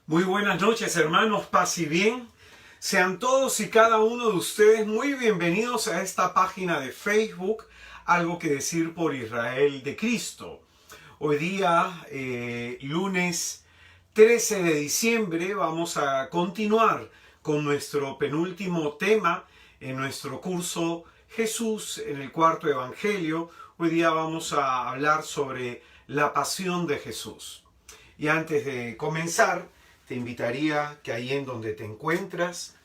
Muy buenas noches, hermanos, paz y bien. Sean todos y cada uno de ustedes muy bienvenidos a esta página de Facebook, Algo que decir por Israel de Cristo. Hoy día, lunes 13 de diciembre, vamos a continuar con nuestro penúltimo tema en nuestro curso Jesús en el cuarto Evangelio. Hoy día vamos a hablar sobre la pasión de Jesús. Y antes de comenzar, te invitaría que ahí en donde te encuentras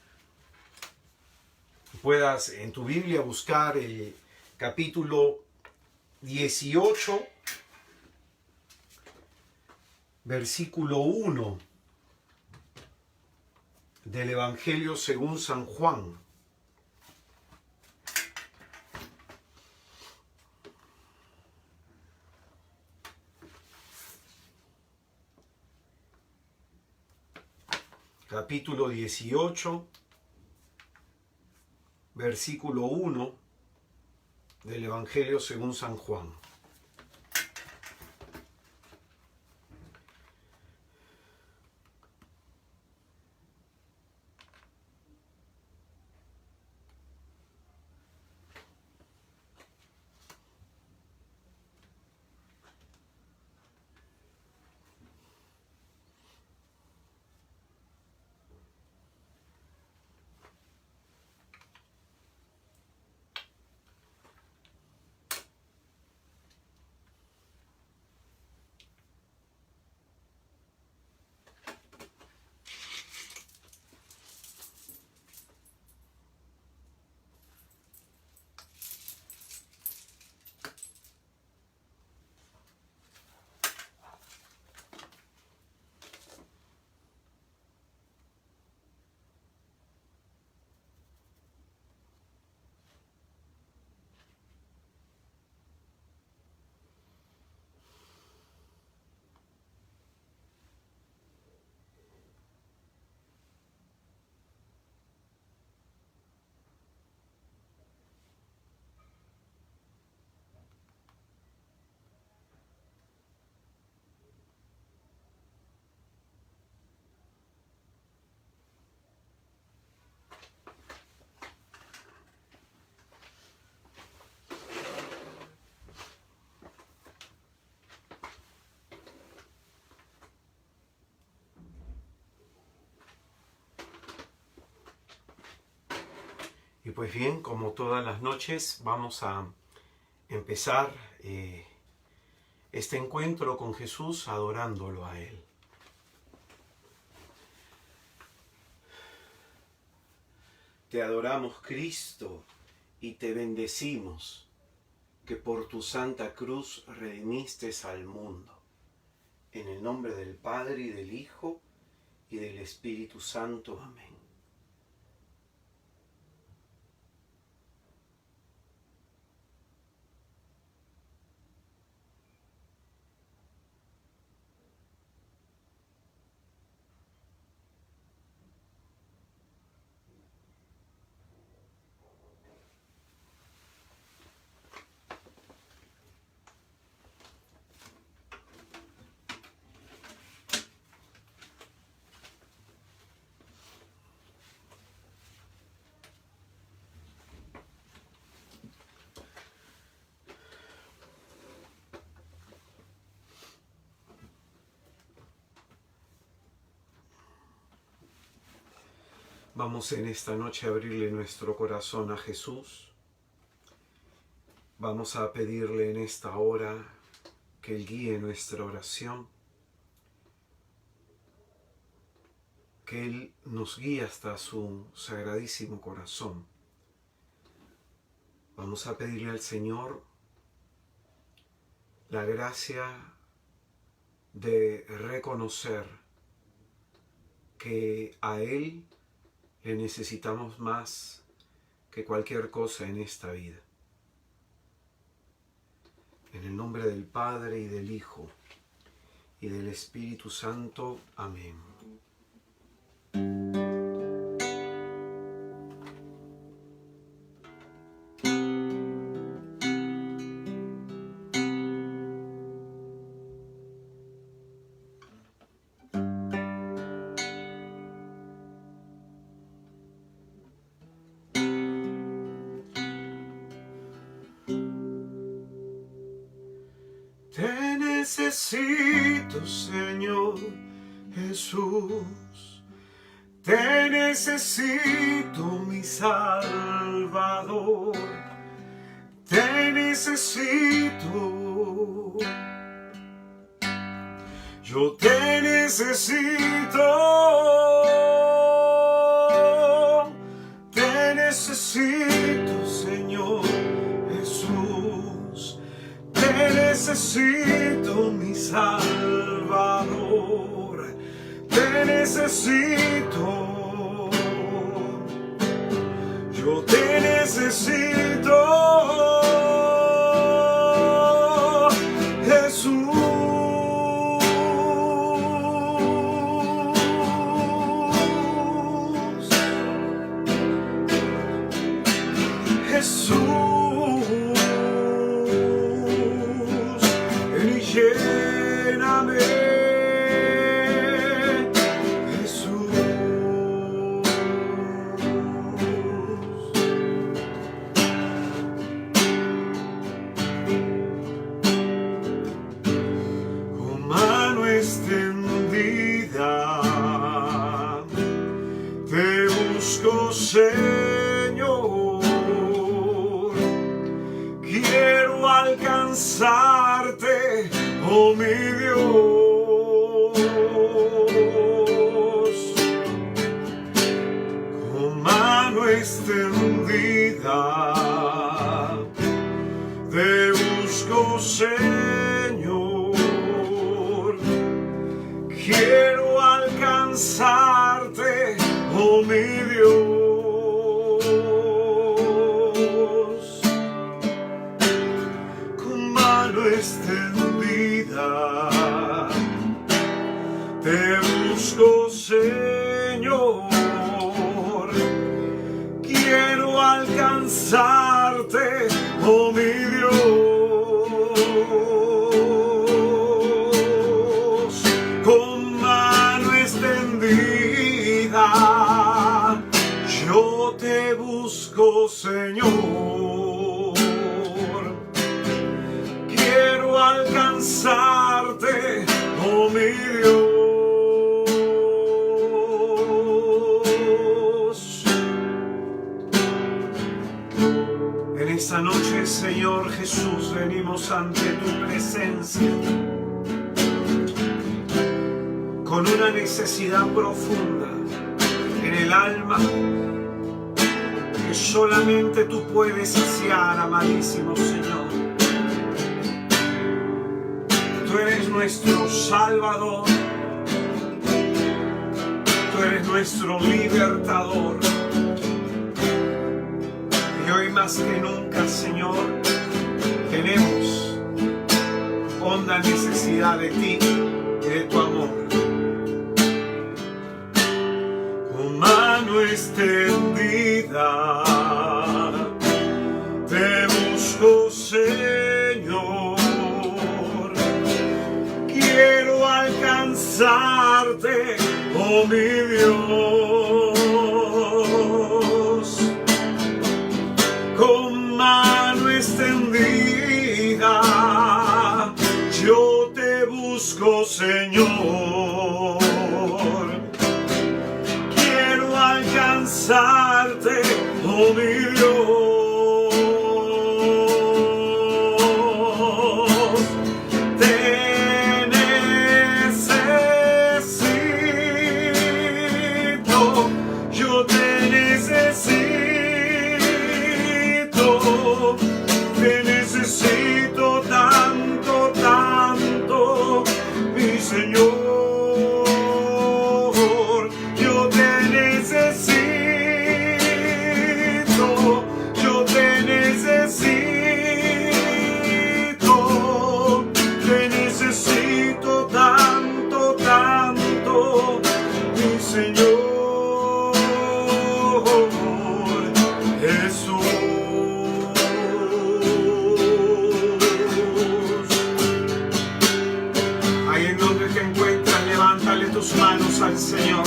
puedas en tu Biblia buscar el capítulo 18, versículo 1 del Evangelio según San Juan. Capítulo 18, versículo 1 del Evangelio según San Juan. Y pues bien, como todas las noches, vamos a empezar este encuentro con Jesús adorándolo a Él. Te adoramos, Cristo, y te bendecimos, que por tu santa cruz redimiste al mundo. En el nombre del Padre, y del Hijo, y del Espíritu Santo. Amén. Vamos en esta noche a abrirle nuestro corazón a Jesús. Vamos a pedirle en esta hora que Él guíe nuestra oración, que Él nos guíe hasta su sagradísimo corazón. Vamos a pedirle al Señor la gracia de reconocer que a Él le necesitamos más que cualquier cosa en esta vida. En el nombre del Padre, y del Hijo, y del Espíritu Santo. Amén. necesito, Señor Jesús. Te necesito, mi Salvador. Te necesito. Yo te necesito. Te necesito, Señor Jesús. Te necesito, mi Salvador. Te necesito. Yo te necesito. Jesús, ven y lléname, Jesús. Con mano extendida te busco, Señor. Quiero alcanzarte, oh mi Dios. Con mano extendida te busco, Señor. Quiero alcanzarte, oh mi Dios. Extendida te busco, Señor. Quiero alcanzarte, oh mi Dios. Con mano extendida yo te busco, Señor. Quiero alcanzarte, oh mi Dios. En esta noche, Señor Jesús, venimos ante tu presencia con una necesidad profunda en el alma que solamente tú puedes saciar, amadísimo Señor. Tú eres nuestro Salvador, tú eres nuestro libertador. Y hoy más que nunca, Señor, tenemos honda necesidad de ti y de tu amor. Con mano extendida te busco, Señor. Quiero alcanzarte, oh mi Dios. Con mano extendida yo te busco, Señor. Quiero alcanzarte, oh mi Dios. Te necesito tanto, tanto, mi Señor. Yo te necesito, yo te necesito tanto, tanto, mi Señor Jesús. Tus manos al Señor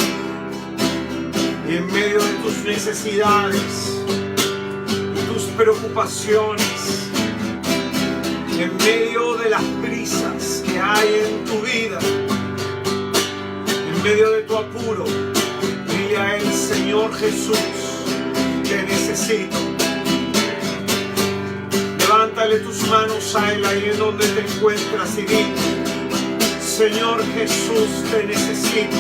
y en medio de tus necesidades, tus preocupaciones, en medio de las prisas que hay en tu vida, en medio de tu apuro, dile a Él: Señor Jesús, te necesito. Levántale tus manos a Él ahí en donde te encuentras y dile: Señor Jesús, te necesito.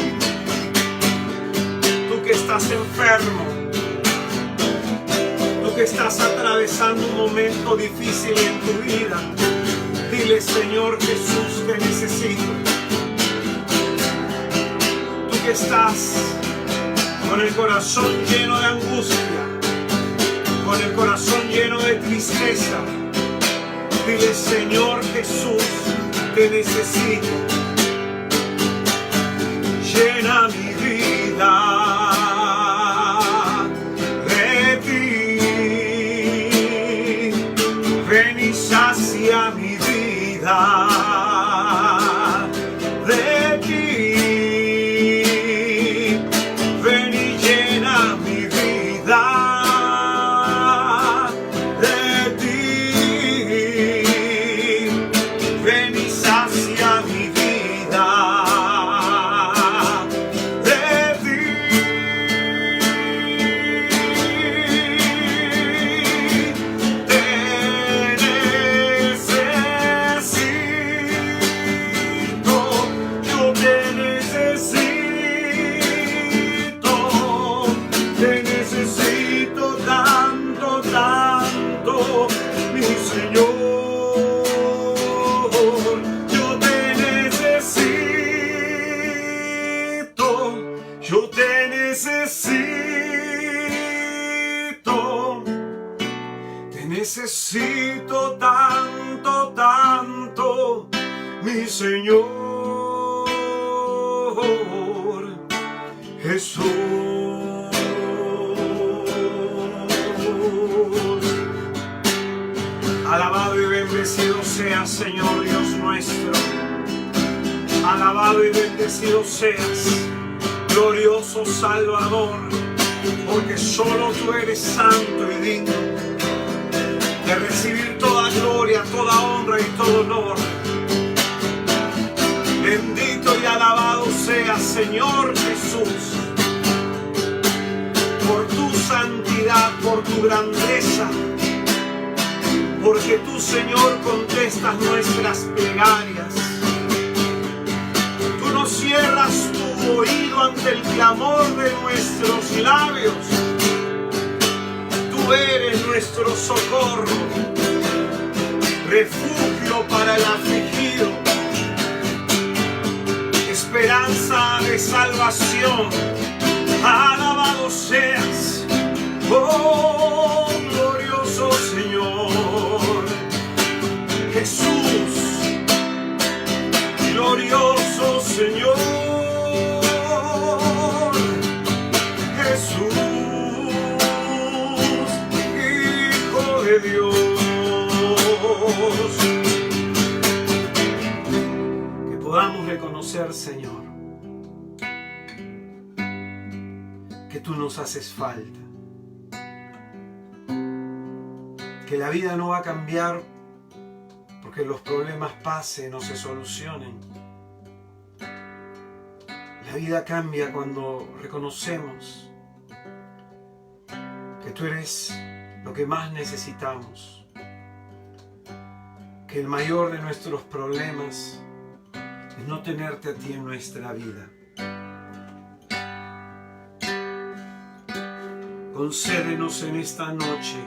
Tú que estás enfermo, tú que estás atravesando un momento difícil en tu vida, dile: Señor Jesús, te necesito. Tú que estás con el corazón lleno de angustia, con el corazón lleno de tristeza, dile: Señor Jesús, te necesito. Llena mi vida de ti, ven y sacia mi vida de ti, ven y llena mi vida de ti, ven y sacia mi vida de ti. Te necesito, yo te necesito tanto, tanto, mi Señor. Yo te necesito, yo te necesito tanto, tanto, mi Señor Jesús. Alabado y bendecido seas, Señor Dios nuestro. Alabado y bendecido seas, glorioso Salvador, porque solo tú eres santo y digno de recibir toda gloria, toda honra y todo honor. Bendito y alabado seas, Señor Jesús, por tu santidad, por tu grandeza, porque tú, Señor, contestas nuestras plegarias. Tú no cierras tu oído ante el clamor de nuestros labios. Tú eres nuestro socorro, refugio para el afligido, esperanza de salvación. Alabado seas, oh glorioso Señor Jesús, glorioso Señor Jesús, Hijo de Dios. Que podamos reconocer, Señor, que tú nos haces falta, que la vida no va a cambiar porque los problemas pasen o se solucionen. La vida cambia cuando reconocemos que tú eres lo que más necesitamos, que el mayor de nuestros problemas es no tenerte a ti en nuestra vida. Concédenos en esta noche,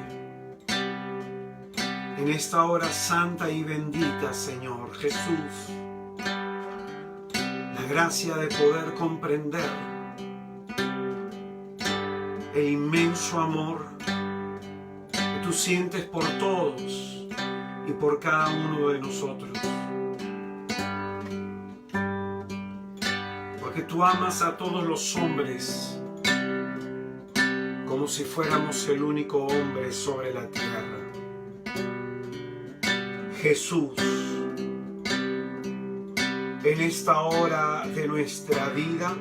en esta hora santa y bendita, Señor Jesús, la gracia de poder comprender el inmenso amor que tú sientes por todos y por cada uno de nosotros. Porque tú amas a todos los hombres como si fuéramos el único hombre sobre la tierra. Jesús, en esta hora de nuestra vida,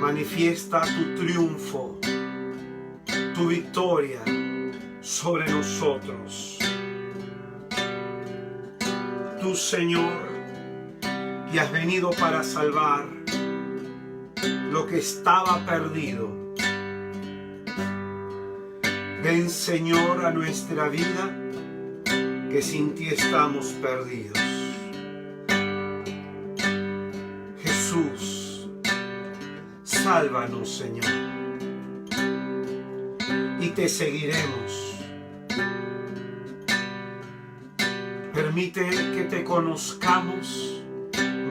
manifiesta tu triunfo, tu victoria sobre nosotros. Tú, Señor, que has venido para salvar lo que estaba perdido. Ven, Señor, a nuestra vida, que sin ti estamos perdidos. Jesús, sálvanos, Señor, y te seguiremos. Permite que te conozcamos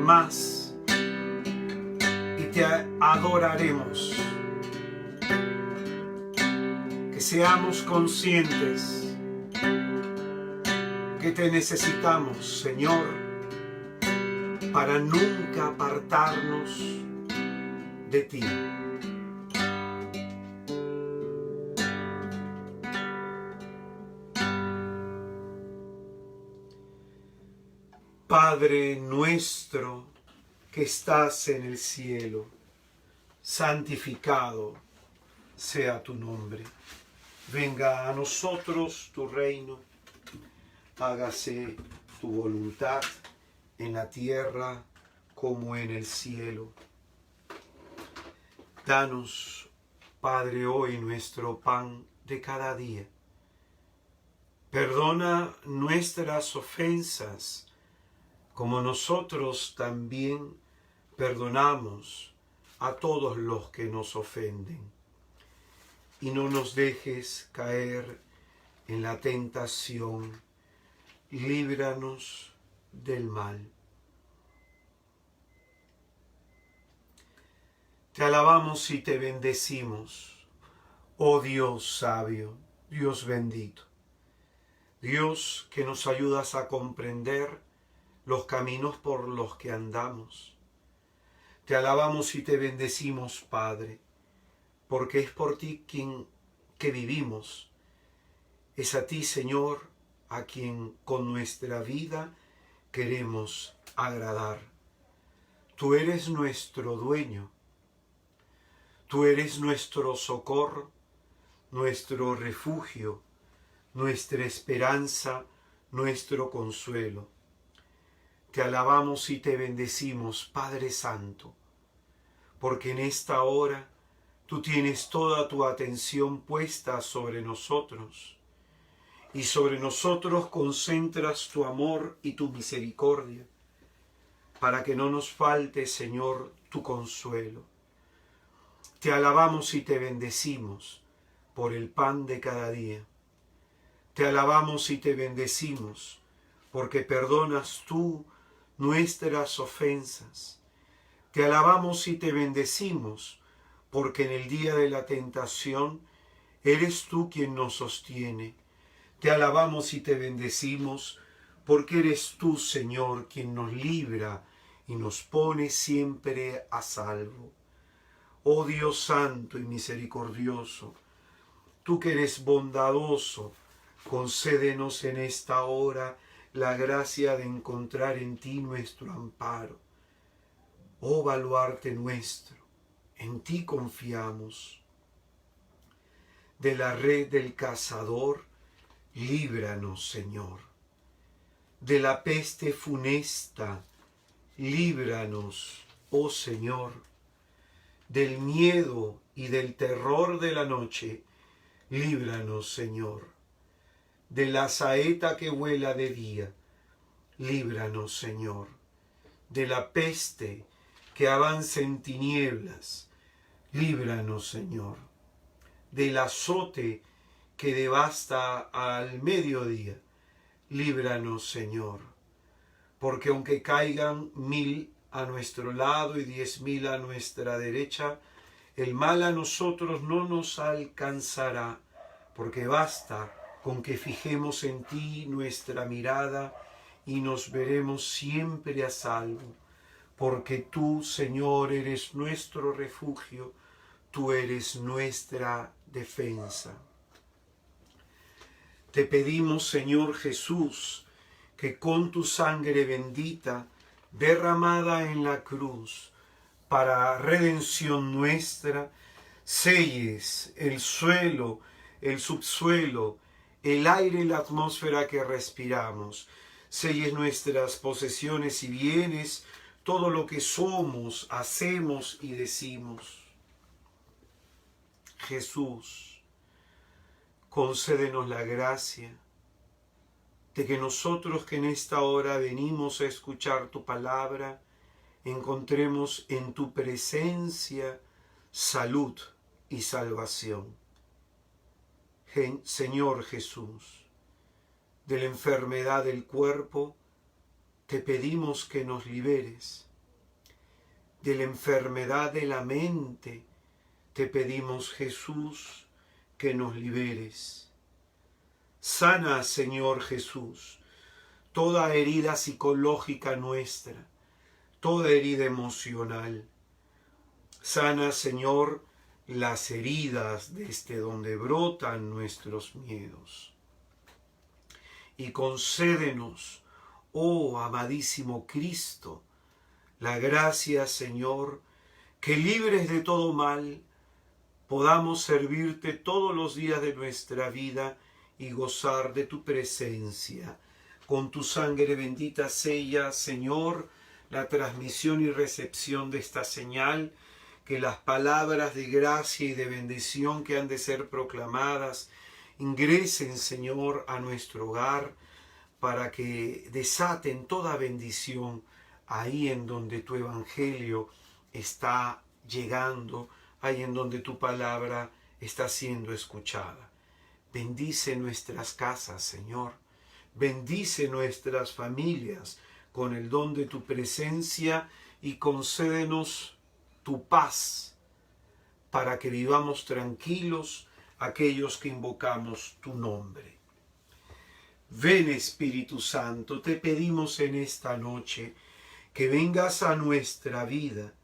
más y te adoraremos. Que seamos conscientes que te necesitamos, Señor, para nunca apartarnos de ti. Padre nuestro que estás en el cielo, santificado sea tu nombre. Venga a nosotros tu reino, hágase tu voluntad en la tierra como en el cielo. Danos, Padre, hoy nuestro pan de cada día. Perdona nuestras ofensas, como nosotros también perdonamos a todos los que nos ofenden. Y no nos dejes caer en la tentación, líbranos del mal. Te alabamos y te bendecimos, oh Dios sabio, Dios bendito, Dios que nos ayudas a comprender los caminos por los que andamos. Te alabamos y te bendecimos, Padre, porque es por ti que vivimos. Es a ti, Señor, a quien con nuestra vida queremos agradar. Tú eres nuestro dueño. Tú eres nuestro socorro, nuestro refugio, nuestra esperanza, nuestro consuelo. Te alabamos y te bendecimos, Padre Santo, porque en esta hora tú tienes toda tu atención puesta sobre nosotros, y sobre nosotros concentras tu amor y tu misericordia, para que no nos falte, Señor, tu consuelo. Te alabamos y te bendecimos por el pan de cada día. Te alabamos y te bendecimos porque perdonas tú nuestras ofensas. Te alabamos y te bendecimos porque en el día de la tentación eres tú quien nos sostiene. Te alabamos y te bendecimos porque eres tú, Señor, quien nos libra y nos pone siempre a salvo. Oh Dios santo y misericordioso, tú que eres bondadoso, concédenos en esta hora la gracia de encontrar en ti nuestro amparo. Oh baluarte nuestro, en ti confiamos. De la red del cazador, líbranos, Señor. De la peste funesta, líbranos, oh Señor. Del miedo y del terror de la noche, líbranos, Señor. De la saeta que vuela de día, líbranos, Señor. De la peste que avanza en tinieblas, líbranos, Señor. Del azote que devasta al mediodía, líbranos, Señor. Porque aunque caigan 1000 a nuestro lado y 10.000 a nuestra derecha, el mal a nosotros no nos alcanzará, porque basta con que fijemos en ti nuestra mirada y nos veremos siempre a salvo, porque tú, Señor, eres nuestro refugio, tú eres nuestra defensa. Te pedimos, Señor Jesús, que con tu sangre bendita, derramada en la cruz, para redención nuestra, selles el suelo, el subsuelo, el aire y la atmósfera que respiramos. selles nuestras posesiones y bienes, todo lo que somos, hacemos y decimos. Jesús, concédenos la gracia de que nosotros que en esta hora venimos a escuchar tu palabra, encontremos en tu presencia salud y salvación. Señor Jesús, de la enfermedad del cuerpo, te pedimos que nos liberes. De la enfermedad de la mente, te pedimos, Jesús, que nos liberes. Sana, Señor Jesús, toda herida psicológica nuestra, toda herida emocional. Sana, Señor, las heridas desde donde brotan nuestros miedos. Y concédenos, oh amadísimo Cristo, la gracia, Señor, que libres de todo mal, podamos servirte todos los días de nuestra vida y gozar de tu presencia. Con tu sangre bendita sella, Señor, la transmisión y recepción de esta señal, que las palabras de gracia y de bendición que han de ser proclamadas ingresen, Señor, a nuestro hogar, para que desaten toda bendición ahí en donde tu evangelio está llegando, ahí en donde tu palabra está siendo escuchada. Bendice nuestras casas, Señor. Bendice nuestras familias con el don de tu presencia y concédenos tu paz para que vivamos tranquilos aquellos que invocamos tu nombre. Ven, Espíritu Santo, te pedimos en esta noche que vengas a nuestra vida,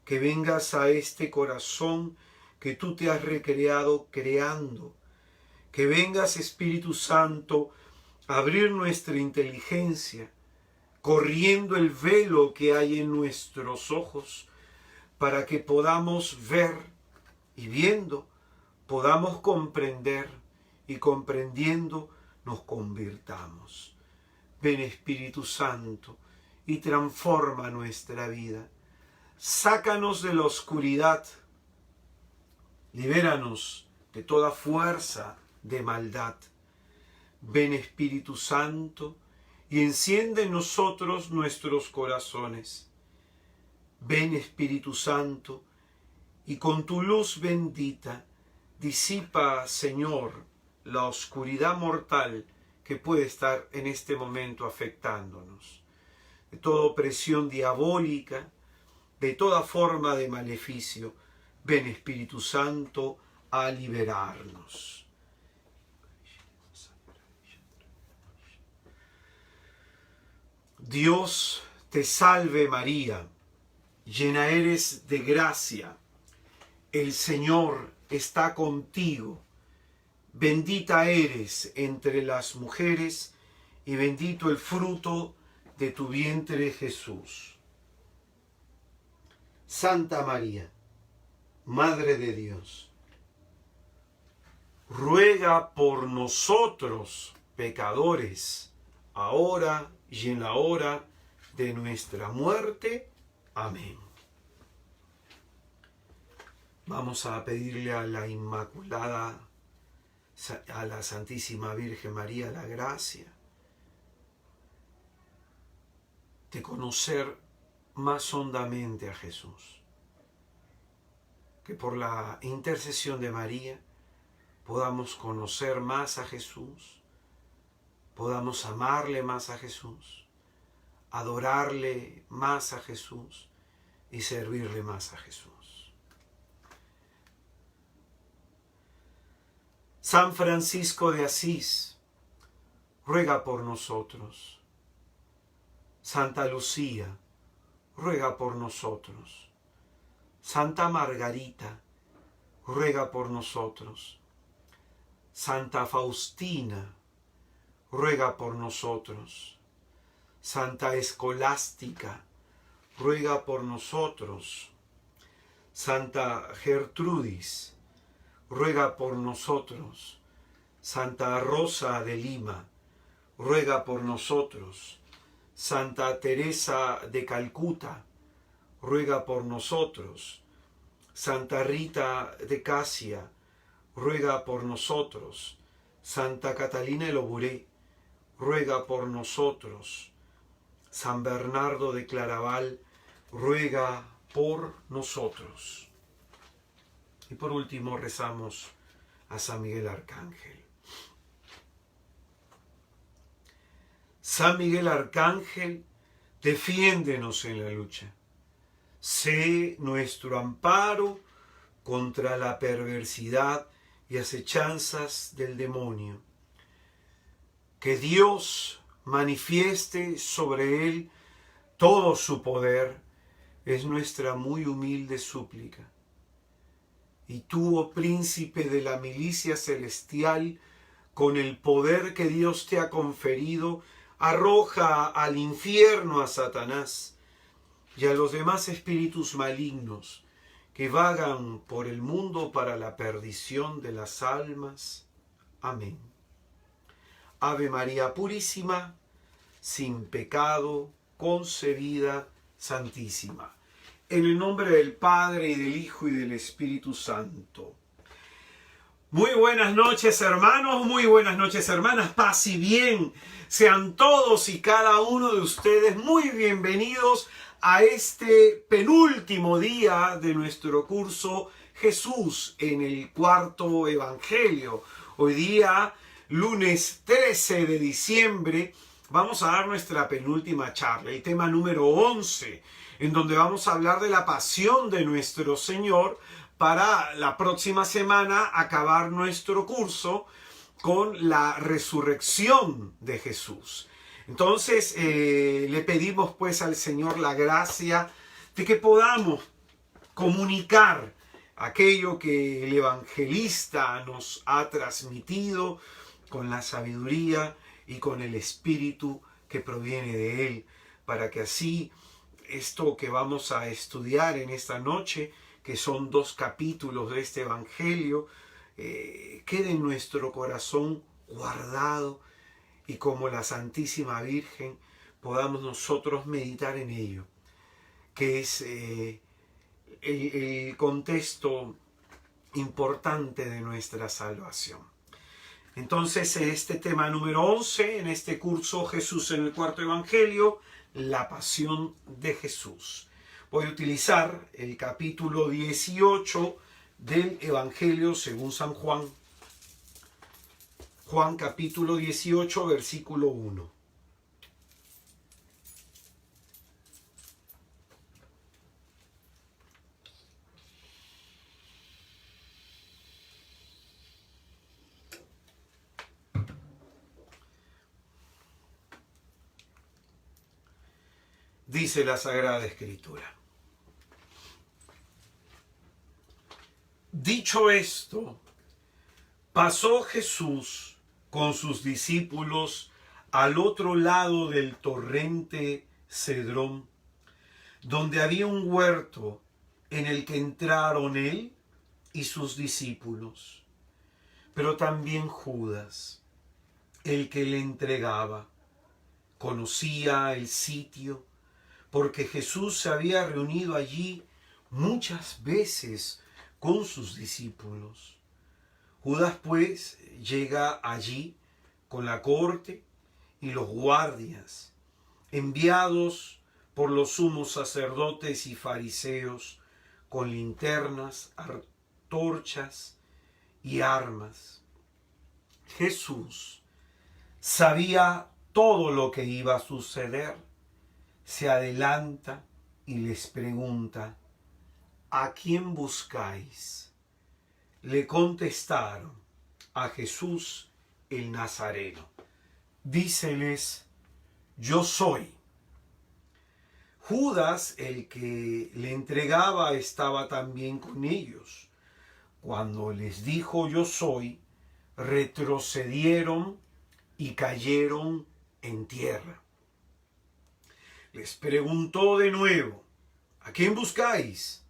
que vengas a este corazón que tú te has recreado creando, que vengas, Espíritu Santo, a abrir nuestra inteligencia, corriendo el velo que hay en nuestros ojos, para que podamos ver y viendo, podamos comprender y comprendiendo nos convirtamos. Ven, Espíritu Santo, y transforma nuestra vida. Sácanos de la oscuridad, libéranos de toda fuerza de maldad. Ven, Espíritu Santo, y enciende en nosotros nuestros corazones. Ven, Espíritu Santo, y con tu luz bendita disipa, Señor, la oscuridad mortal que puede estar en este momento afectándonos. De toda opresión diabólica, de toda forma de maleficio, ven, Espíritu Santo, a liberarnos. Dios te salve María, llena eres de gracia, el Señor está contigo, bendita eres entre las mujeres y bendito el fruto de tu vientre Jesús. Santa María, Madre de Dios, ruega por nosotros pecadores, ahora y en la hora de nuestra muerte. Amén. Vamos a pedirle a la Inmaculada, a la Santísima Virgen María, la gracia de conocer más hondamente a Jesús. Que por la intercesión de María podamos conocer más a Jesús, podamos amarle más a Jesús, adorarle más a Jesús y servirle más a Jesús. San Francisco de Asís, ruega por nosotros. Santa Lucía, ruega por nosotros. Santa Margarita, ruega por nosotros. Santa Faustina, ruega por nosotros. Santa Escolástica, ruega por nosotros. Santa Gertrudis, ruega por nosotros. Santa Rosa de Lima, ruega por nosotros. Santa Teresa de Calcuta, ruega por nosotros. Santa Rita de Casia, ruega por nosotros. Santa Catalina de Loburé, ruega por nosotros. San Bernardo de Claraval, ruega por nosotros. Y por último rezamos a San Miguel Arcángel. San Miguel Arcángel, defiéndenos en la lucha. Sé nuestro amparo contra la perversidad y acechanzas del demonio. Que Dios manifieste sobre él todo su poder, es nuestra muy humilde súplica. Y tú, oh príncipe de la milicia celestial, con el poder que Dios te ha conferido, arroja al infierno a Satanás y a los demás espíritus malignos que vagan por el mundo para la perdición de las almas. Amén. Ave María Purísima, sin pecado concebida, Santísima. En el nombre del Padre, y del Hijo, y del Espíritu Santo. Muy buenas noches, hermanos, muy buenas noches, hermanas. Paz y bien. Sean todos y cada uno de ustedes muy bienvenidos a este penúltimo día de nuestro curso Jesús en el cuarto Evangelio. Hoy día, lunes 13 de diciembre, vamos a dar nuestra penúltima charla, el tema número 11, en donde vamos a hablar de la pasión de nuestro Señor, para la próxima semana acabar nuestro curso con la resurrección de Jesús. Entonces le pedimos pues al Señor la gracia de que podamos comunicar aquello que el evangelista nos ha transmitido con la sabiduría y con el espíritu que proviene de él, para que así esto que vamos a estudiar en esta noche, que son 2 capítulos de este Evangelio, quede en nuestro corazón guardado y como la Santísima Virgen podamos nosotros meditar en ello, que es el contexto importante de nuestra salvación. Entonces, este tema número 11, en este curso Jesús en el cuarto Evangelio, la pasión de Jesús. Voy a utilizar el capítulo 18 del Evangelio según San Juan. Juan capítulo 18, versículo 1. Dice la Sagrada Escritura. Dicho esto, pasó Jesús con sus discípulos al otro lado del torrente Cedrón, donde había un huerto en el que entraron él y sus discípulos, pero también Judas, el que le entregaba. Conocía el sitio, porque Jesús se había reunido allí muchas veces con sus discípulos. Judas pues llega allí con la corte y los guardias, enviados por los sumos sacerdotes y fariseos, con linternas, antorchas y armas. Jesús sabía todo lo que iba a suceder. Se adelanta y les pregunta: ¿a quién buscáis? Le contestaron: a Jesús el Nazareno. Díceles: yo soy. Judas, el que le entregaba, estaba también con ellos. Cuando les dijo yo soy, retrocedieron y cayeron en tierra. Les preguntó de nuevo: ¿a quién buscáis?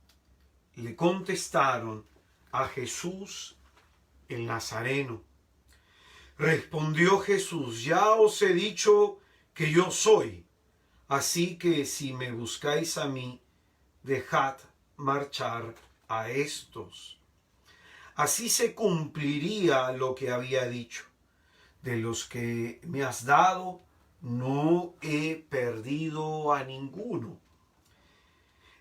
Le contestaron: a Jesús el Nazareno. Respondió Jesús: ya os he dicho que yo soy, así que si me buscáis a mí, dejad marchar a estos. Así se cumpliría lo que había dicho: de los que me has dado, no he perdido a ninguno.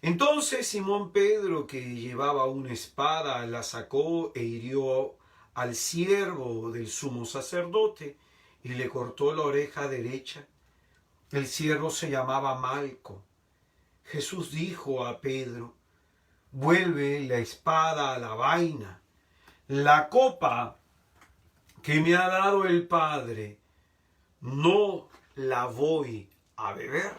Entonces Simón Pedro, que llevaba una espada, la sacó e hirió al siervo del sumo sacerdote y le cortó la oreja derecha. El siervo se llamaba Malco. Jesús dijo a Pedro: vuelve la espada a la vaina. La copa que me ha dado el Padre, ¿no la voy a beber?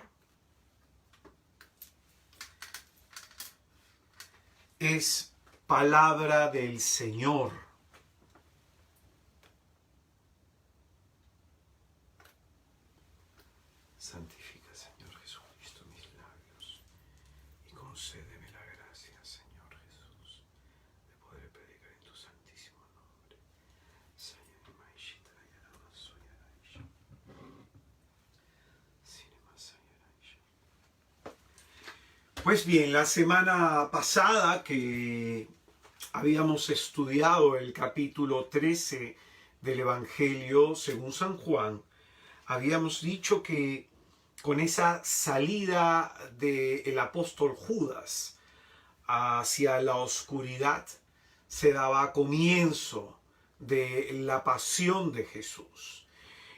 Es palabra del Señor. Santifica, Señor Jesucristo, mis labios y concédeme la gracia, Señor Jesús, de poder predicar en tu santísimo nombre. Pues bien, la semana pasada que habíamos estudiado el capítulo 13 del Evangelio según San Juan, habíamos dicho que con esa salida del apóstol Judas hacia la oscuridad se daba comienzo de la pasión de Jesús.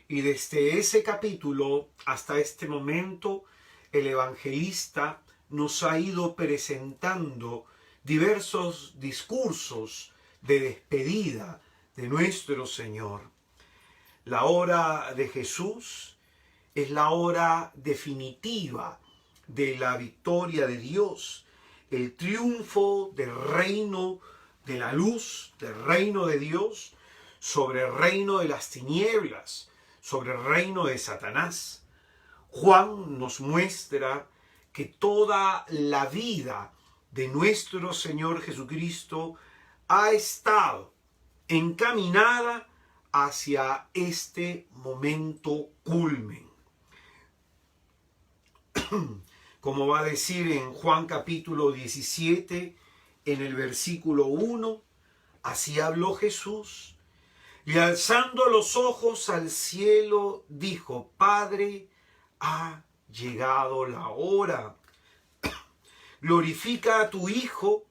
Y desde ese capítulo hasta este momento, el evangelista nos ha ido presentando diversos discursos de despedida de nuestro Señor. La hora de Jesús es la hora definitiva de la victoria de Dios, el triunfo del reino de la luz, del reino de Dios, sobre el reino de las tinieblas, sobre el reino de Satanás. Juan nos muestra que toda la vida de nuestro Señor Jesucristo ha estado encaminada hacia este momento culmen. Como va a decir en Juan capítulo 17, en el versículo 1, así habló Jesús, y alzando los ojos al cielo, dijo: Padre, ha llegado la hora. Glorifica a tu Hijo,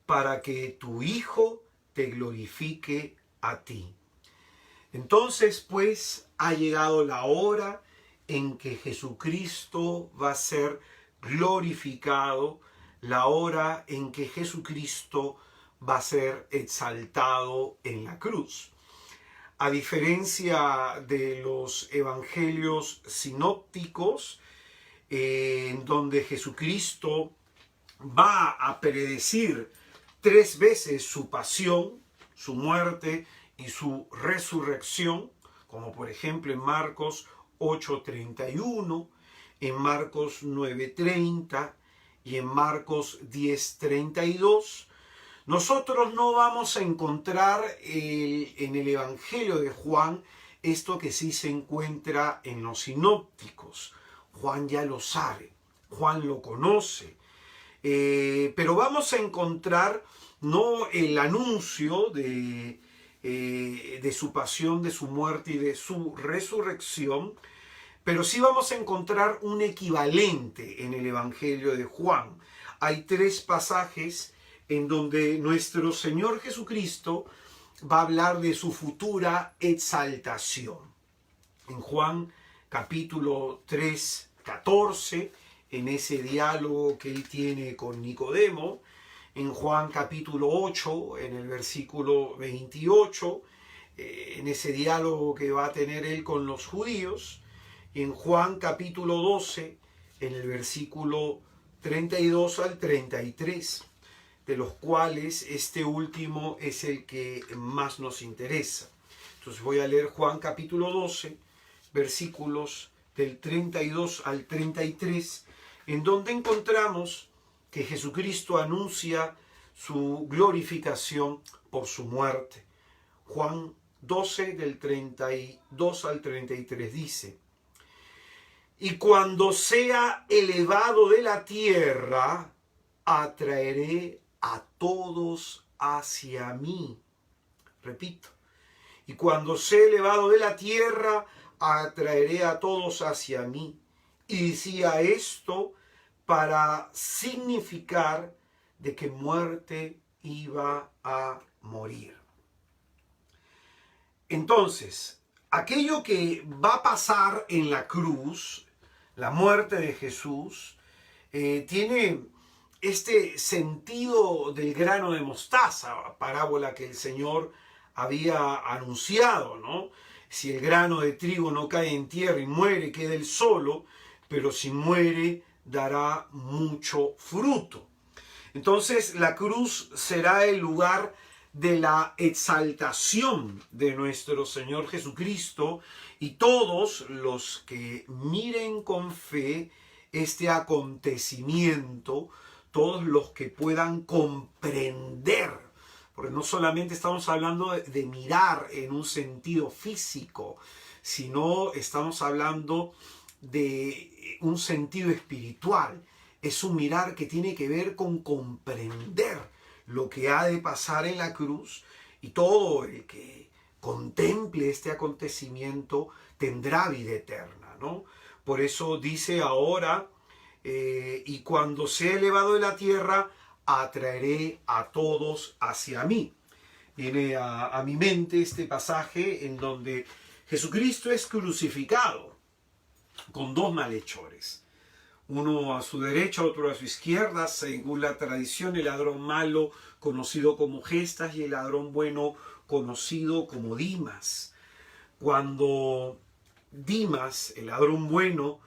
para que tu Hijo te glorifique a ti. Entonces, pues, ha llegado la hora en que Jesucristo va a ser glorificado, la hora en que Jesucristo va a ser exaltado en la cruz. A diferencia de los evangelios sinópticos, en donde Jesucristo va a predecir 3 veces su pasión, su muerte y su resurrección, como por ejemplo en Marcos 8:31, en Marcos 9:30 y en Marcos 10:32, nosotros no vamos a encontrar en el Evangelio de Juan esto que sí se encuentra en los sinópticos. Juan ya lo sabe, Juan lo conoce, pero vamos a encontrar no el anuncio de su pasión, de su muerte y de su resurrección, pero sí vamos a encontrar un equivalente en el Evangelio de Juan. Hay 3 pasajes en donde nuestro Señor Jesucristo va a hablar de su futura exaltación. En Juan capítulo 3:14, en ese diálogo que él tiene con Nicodemo, en Juan capítulo 8, en el versículo 28, en ese diálogo que va a tener él con los judíos, y en Juan capítulo 12, en el versículo 32 al 33, de los cuales este último es el que más nos interesa. Entonces voy a leer Juan capítulo 12, versículos del 32 al 33, en donde encontramos que Jesucristo anuncia su glorificación por su muerte. Juan 12 del 32 al 33 dice: y cuando sea elevado de la tierra, atraeré a todos hacia mí. Repito, y cuando sea elevado de la tierra, atraeré a todos hacia mí. Y decía esto para significar de que muerte iba a morir. Entonces, aquello que va a pasar en la cruz, la muerte de Jesús, tiene este sentido del grano de mostaza, parábola que el Señor había anunciado, ¿no? Si el grano de trigo no cae en tierra y muere, queda él solo, pero si muere, dará mucho fruto. Entonces, la cruz será el lugar de la exaltación de nuestro Señor Jesucristo, y todos los que miren con fe este acontecimiento, todos los que puedan comprender, porque no solamente estamos hablando de mirar en un sentido físico, sino estamos hablando de un sentido espiritual. Es un mirar que tiene que ver con comprender lo que ha de pasar en la cruz, y todo el que contemple este acontecimiento tendrá vida eterna, ¿no? Por eso dice ahora, y cuando sea elevado de la tierra, atraeré a todos hacia mí. Viene a mi mente este pasaje en donde Jesucristo es crucificado con dos malhechores, uno a su derecha, otro a su izquierda, según la tradición, el ladrón malo conocido como Gestas y el ladrón bueno conocido como Dimas. Cuando Dimas, el ladrón bueno,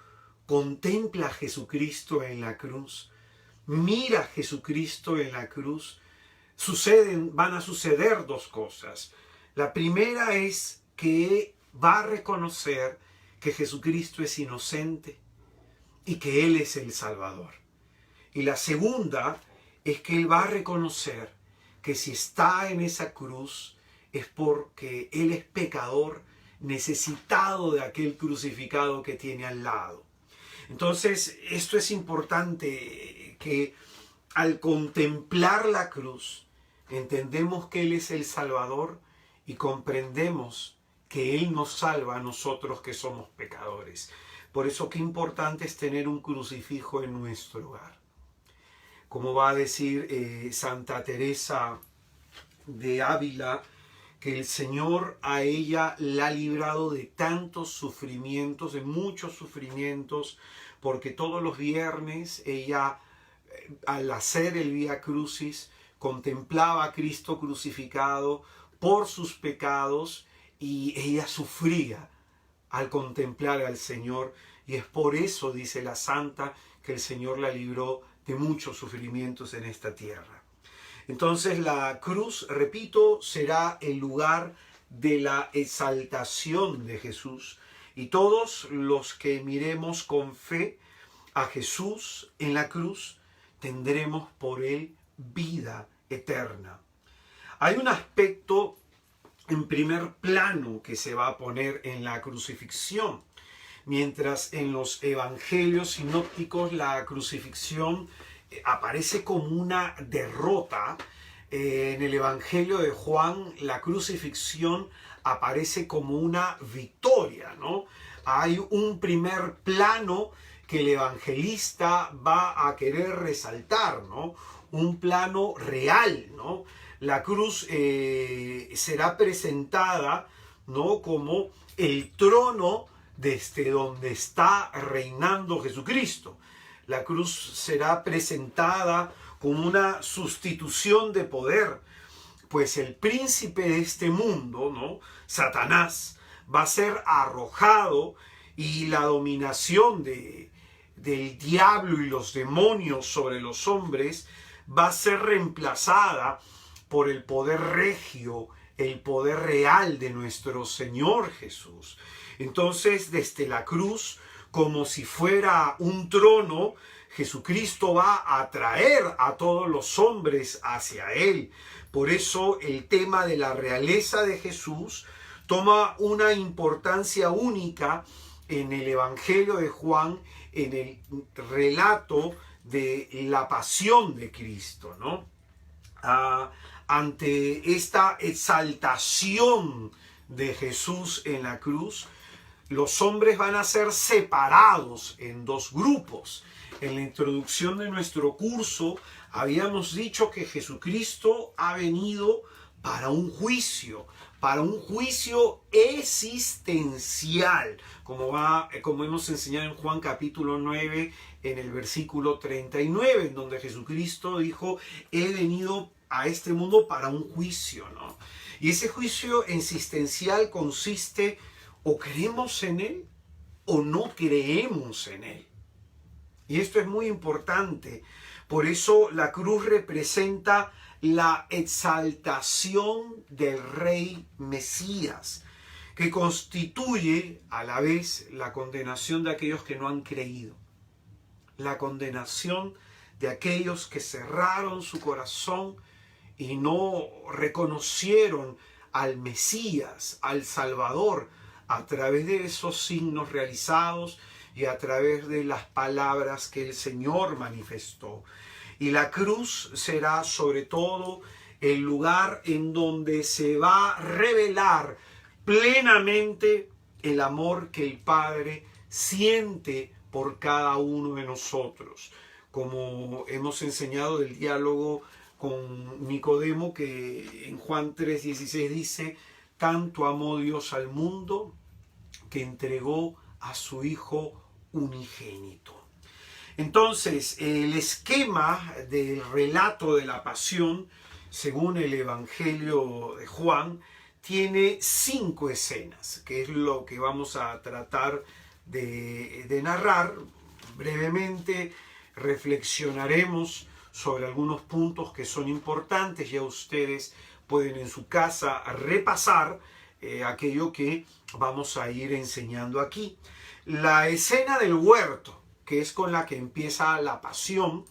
contempla a Jesucristo en la cruz, mira a Jesucristo en la cruz, van a suceder dos cosas. La primera es que va a reconocer que Jesucristo es inocente y que Él es el Salvador. Y la segunda es que Él va a reconocer que si está en esa cruz es porque Él es pecador, necesitado de aquel crucificado que tiene al lado. Entonces, esto es importante, que al contemplar la cruz, entendemos que Él es el Salvador y comprendemos que Él nos salva a nosotros que somos pecadores. Por eso qué importante es tener un crucifijo en nuestro hogar. Como va a decir Santa Teresa de Ávila, que el Señor a ella la ha librado de tantos sufrimientos, de muchos sufrimientos, porque todos los viernes ella, al hacer el Vía Crucis, contemplaba a Cristo crucificado por sus pecados, y ella sufría al contemplar al Señor, y es por eso, dice la santa, que el Señor la libró de muchos sufrimientos en esta tierra. Entonces la cruz, repito, será el lugar de la exaltación de Jesús, y todos los que miremos con fe a Jesús en la cruz, tendremos por Él vida eterna. Hay un aspecto en primer plano que se va a poner en la crucifixión. Mientras en los evangelios sinópticos la crucifixión aparece como una derrota, en el evangelio de Juan la crucifixión aparece como una victoria, ¿no? Hay un primer plano que el evangelista va a querer resaltar, ¿no? Un plano real, ¿no? La cruz será presentada, ¿no?, como el trono desde donde está reinando Jesucristo. La cruz será presentada como una sustitución de poder, pues el príncipe de este mundo, ¿no?, Satanás, va a ser arrojado, y la dominación del diablo y los demonios sobre los hombres va a ser reemplazada por el poder regio, el poder real de nuestro Señor Jesús. Entonces, desde la cruz, como si fuera un trono, Jesucristo va a atraer a todos los hombres hacia Él. Por eso el tema de la realeza de Jesús toma una importancia única en el Evangelio de Juan, en el relato de la pasión de Cristo, ¿no? Ante esta exaltación de Jesús en la cruz, los hombres van a ser separados en dos grupos. En la introducción de nuestro curso habíamos dicho que Jesucristo ha venido para un juicio existencial, como hemos enseñado en Juan capítulo 9, en el versículo 39, en donde Jesucristo dijo: he venido a este mundo para un juicio, ¿no? Y ese juicio existencial consiste: o creemos en Él o no creemos en Él. Y esto es muy importante. Por eso la cruz representa la exaltación del Rey Mesías, que constituye a la vez la condenación de aquellos que no han creído, la condenación de aquellos que cerraron su corazón y no reconocieron al Mesías, al Salvador, a través de esos signos realizados y a través de las palabras que el Señor manifestó. Y la cruz será sobre todo el lugar en donde se va a revelar plenamente el amor que el Padre siente por cada uno de nosotros. Como hemos enseñado del diálogo con Nicodemo, que en Juan 3:16 dice: tanto amó Dios al mundo que entregó a su Hijo unigénito. Entonces, el esquema del relato de la pasión, según el Evangelio de Juan, tiene 5 escenas, que es lo que vamos a tratar de narrar. Brevemente reflexionaremos sobre algunos puntos que son importantes. Ya ustedes pueden en su casa repasar aquello que vamos a ir enseñando aquí. La escena del huerto, que es con la que empieza la pasión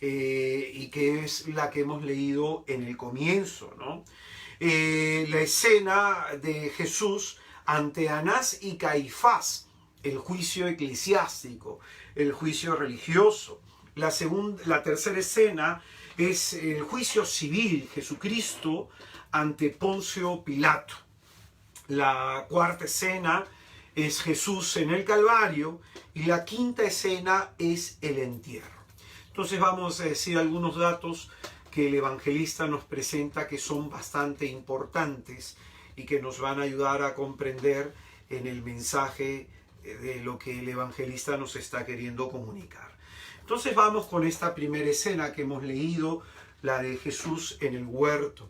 y que es la que hemos leído en el comienzo, ¿no? La escena de Jesús ante Anás y Caifás, el juicio eclesiástico, el juicio religioso. La tercera escena es el juicio civil, Jesucristo ante Poncio Pilato. La cuarta escena es Jesús en el Calvario y la quinta escena es el entierro. Entonces vamos a decir algunos datos que el evangelista nos presenta que son bastante importantes y que nos van a ayudar a comprender en el mensaje de lo que el evangelista nos está queriendo comunicar. Entonces vamos con esta primera escena que hemos leído, la de Jesús en el huerto,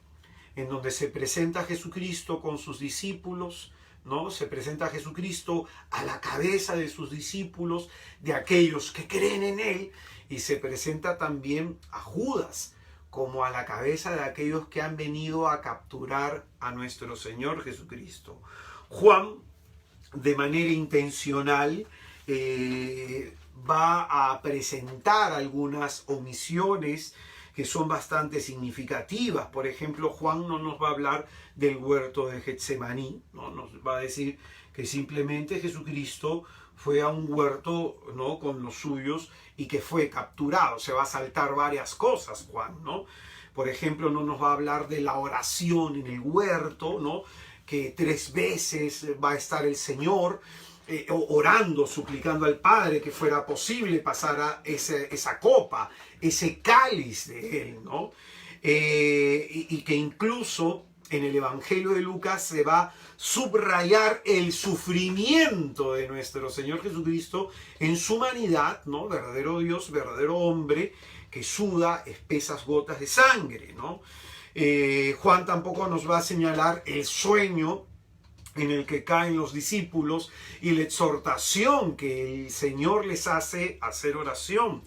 en donde se presenta a Jesucristo con sus discípulos, ¿no? Se presenta a Jesucristo a la cabeza de sus discípulos, de aquellos que creen en Él, y se presenta también a Judas como a la cabeza de aquellos que han venido a capturar a nuestro Señor Jesucristo. Juan, de manera intencional, va a presentar algunas omisiones que son bastante significativas. Por ejemplo, Juan no nos va a hablar del huerto de Getsemaní, ¿no? Nos va a decir que simplemente Jesucristo fue a un huerto, ¿no?, con los suyos y que fue capturado. Se va a saltar varias cosas, Juan, ¿no? Por ejemplo, no nos va a hablar de la oración en el huerto, ¿no?, que 3 veces va a estar el Señor orando, suplicando al Padre que fuera posible pasar esa copa, ese cáliz de Él, ¿no? Y que incluso en el Evangelio de Lucas se va a subrayar el sufrimiento de nuestro Señor Jesucristo en su humanidad, ¿no? Verdadero Dios, verdadero hombre, que suda espesas gotas de sangre, ¿no? Juan tampoco nos va a señalar el sueño en el que caen los discípulos y la exhortación que el Señor les hace hacer oración.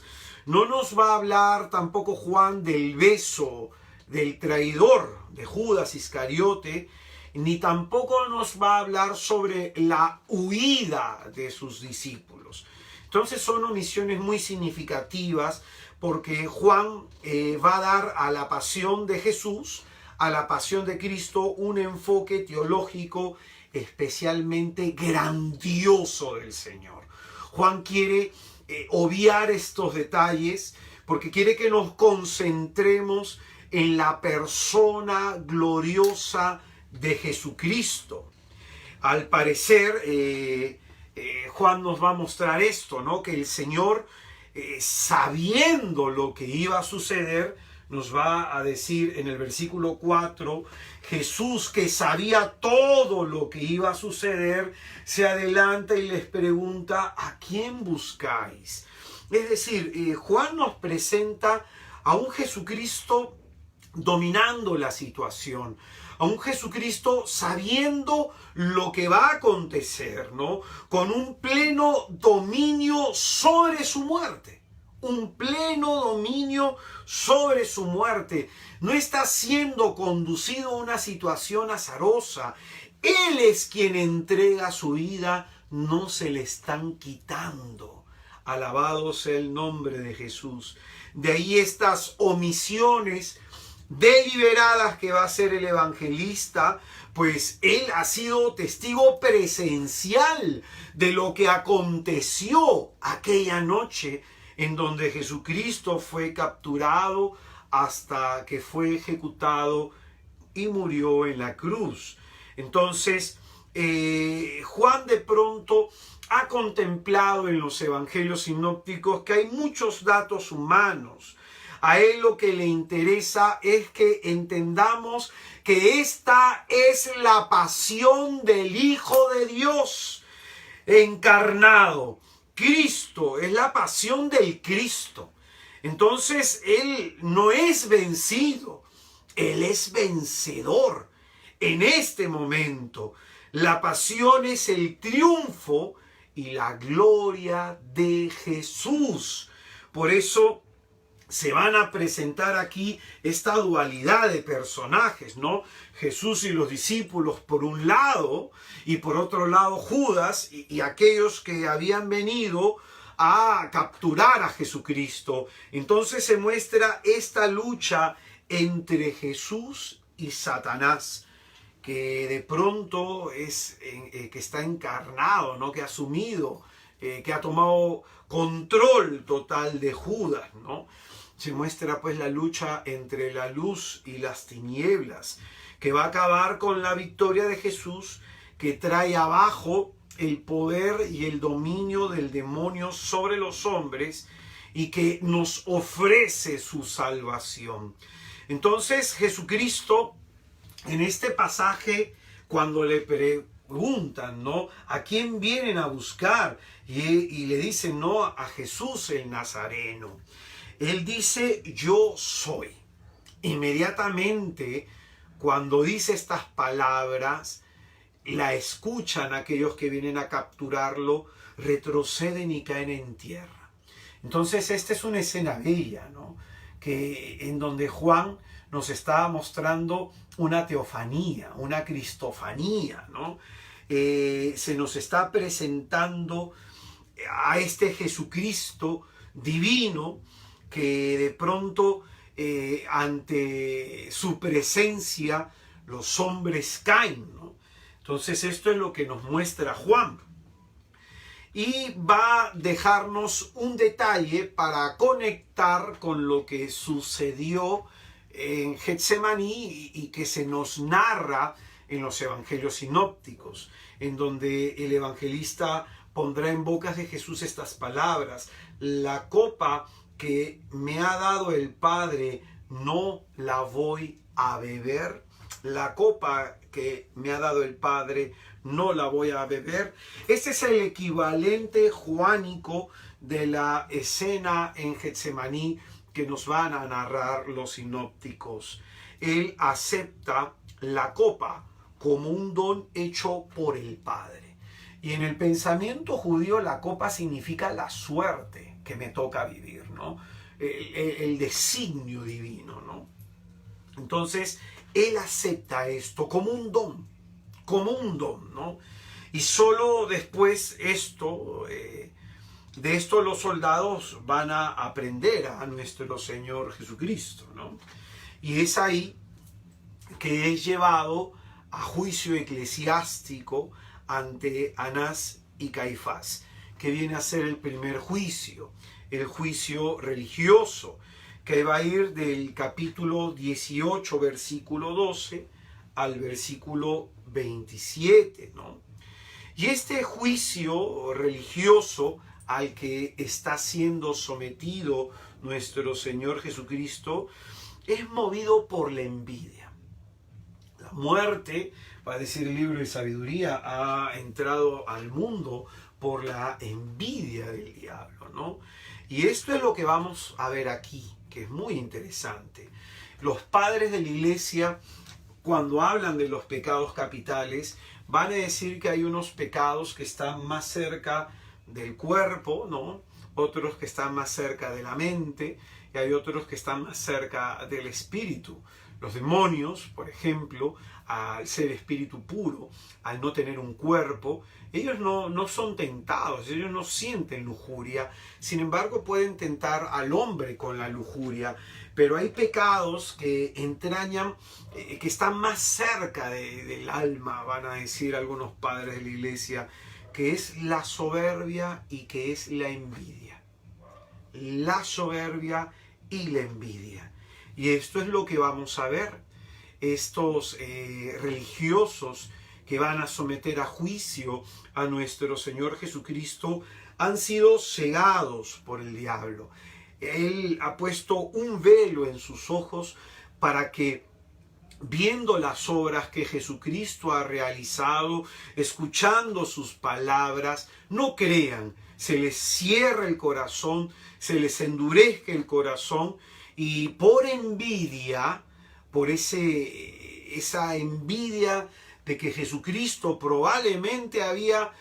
No nos va a hablar tampoco Juan del beso del traidor de Judas Iscariote, ni tampoco nos va a hablar sobre la huida de sus discípulos. Entonces son omisiones muy significativas porque Juan va a dar a la pasión de Jesús, a la pasión de Cristo, un enfoque teológico especialmente grandioso del Señor. Juan quiere obviar estos detalles porque quiere que nos concentremos en la persona gloriosa de Jesucristo. Al parecer, Juan nos va a mostrar esto, ¿no? Que el Señor, sabiendo lo que iba a suceder, nos va a decir en el versículo 4, Jesús, que sabía todo lo que iba a suceder, se adelanta y les pregunta, ¿a quién buscáis? Es decir, Juan nos presenta a un Jesucristo dominando la situación, a un Jesucristo sabiendo lo que va a acontecer, ¿no? Con un pleno dominio sobre su muerte. Un pleno dominio sobre su muerte. No está siendo conducido a una situación azarosa. Él es quien entrega su vida, no se le están quitando. Alabado sea el nombre de Jesús. De ahí estas omisiones deliberadas que va a hacer el evangelista, pues él ha sido testigo presencial de lo que aconteció aquella noche en donde Jesucristo fue capturado hasta que fue ejecutado y murió en la cruz. Entonces, Juan de pronto ha contemplado en los evangelios sinópticos que hay muchos datos humanos. A él lo que le interesa es que entendamos que esta es la pasión del Hijo de Dios encarnado. Cristo es la pasión del Cristo. Entonces él no es vencido, él es vencedor. En este momento, la pasión es el triunfo y la gloria de Jesús. Por eso se van a presentar aquí esta dualidad de personajes, ¿no? Jesús y los discípulos por un lado, y por otro lado Judas y aquellos que habían venido a capturar a Jesucristo. Entonces se muestra esta lucha entre Jesús y Satanás, que de pronto es que está encarnado, ¿no? Que ha asumido, que ha tomado control total de Judas, ¿no? Se muestra pues la lucha entre la luz y las tinieblas, que va a acabar con la victoria de Jesús, que trae abajo el poder y el dominio del demonio sobre los hombres y que nos ofrece su salvación. Entonces Jesucristo, en este pasaje, cuando le preguntan, ¿no? ¿A quién vienen a buscar? Y le dicen, no, a Jesús el Nazareno. Él dice, yo soy. Inmediatamente, cuando dice estas palabras, la escuchan aquellos que vienen a capturarlo, retroceden y caen en tierra. Entonces, esta es una escena bella, ¿no? En donde Juan nos está mostrando una teofanía, una cristofanía, ¿no? Se nos está presentando a este Jesucristo divino que de pronto ante su presencia los hombres caen, ¿no? Entonces esto es lo que nos muestra Juan. Y va a dejarnos un detalle para conectar con lo que sucedió en Getsemaní y que se nos narra en los evangelios sinópticos, en donde el evangelista pondrá en bocas de Jesús estas palabras: la copa que me ha dado el Padre, no la voy a beber. La copa que me ha dado el Padre, no la voy a beber. Este es el equivalente juánico de la escena en Getsemaní que nos van a narrar los sinópticos. Él acepta la copa como un don hecho por el Padre. Y en el pensamiento judío la copa significa la suerte que me toca vivir, ¿no? El designio divino, ¿no? Entonces, él acepta esto como un don, ¿no? Y solo después de esto los soldados van a aprender a nuestro Señor Jesucristo, ¿no? Y es ahí que es llevado a juicio eclesiástico ante Anás y Caifás, que viene a ser el primer juicio, el juicio religioso, que va a ir del capítulo 18, versículo 12, al versículo 27, ¿no? Y este juicio religioso al que está siendo sometido nuestro Señor Jesucristo es movido por la envidia. La muerte, va a decir el libro de sabiduría, ha entrado al mundo por la envidia del diablo, ¿no? Y esto es lo que vamos a ver aquí, que es muy interesante. Los padres de la iglesia, cuando hablan de los pecados capitales, van a decir que hay unos pecados que están más cerca del cuerpo, ¿no? Otros que están más cerca de la mente, y hay otros que están más cerca del espíritu. Los demonios, por ejemplo, al ser espíritu puro, al no tener un cuerpo, ellos no son tentados, ellos no sienten lujuria, sin embargo pueden tentar al hombre con la lujuria, pero hay pecados que entrañan, que están más cerca del alma, van a decir algunos padres de la iglesia, que es la soberbia y que es la envidia. La soberbia y la envidia. Y esto es lo que vamos a ver. Estos religiosos que van a someter a juicio a nuestro Señor Jesucristo han sido cegados por el diablo. Él ha puesto un velo en sus ojos para que, viendo las obras que Jesucristo ha realizado, escuchando sus palabras, no crean, se les cierra el corazón, se les endurezca el corazón, y por envidia, por esa envidia de que Jesucristo probablemente había,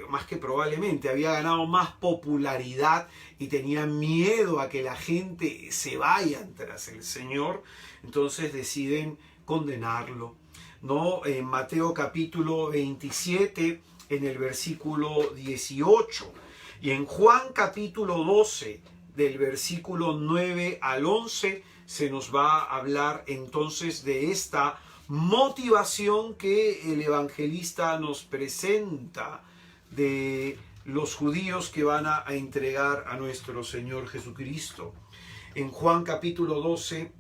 más que probablemente, había ganado más popularidad y tenían miedo a que la gente se vaya tras el Señor, entonces deciden condenarlo, ¿no? En Mateo capítulo 27, en el versículo 18, y en Juan capítulo 12, del versículo 9 al 11, se nos va a hablar entonces de esta motivación que el evangelista nos presenta de los judíos que van a entregar a nuestro Señor Jesucristo. En Juan capítulo 12,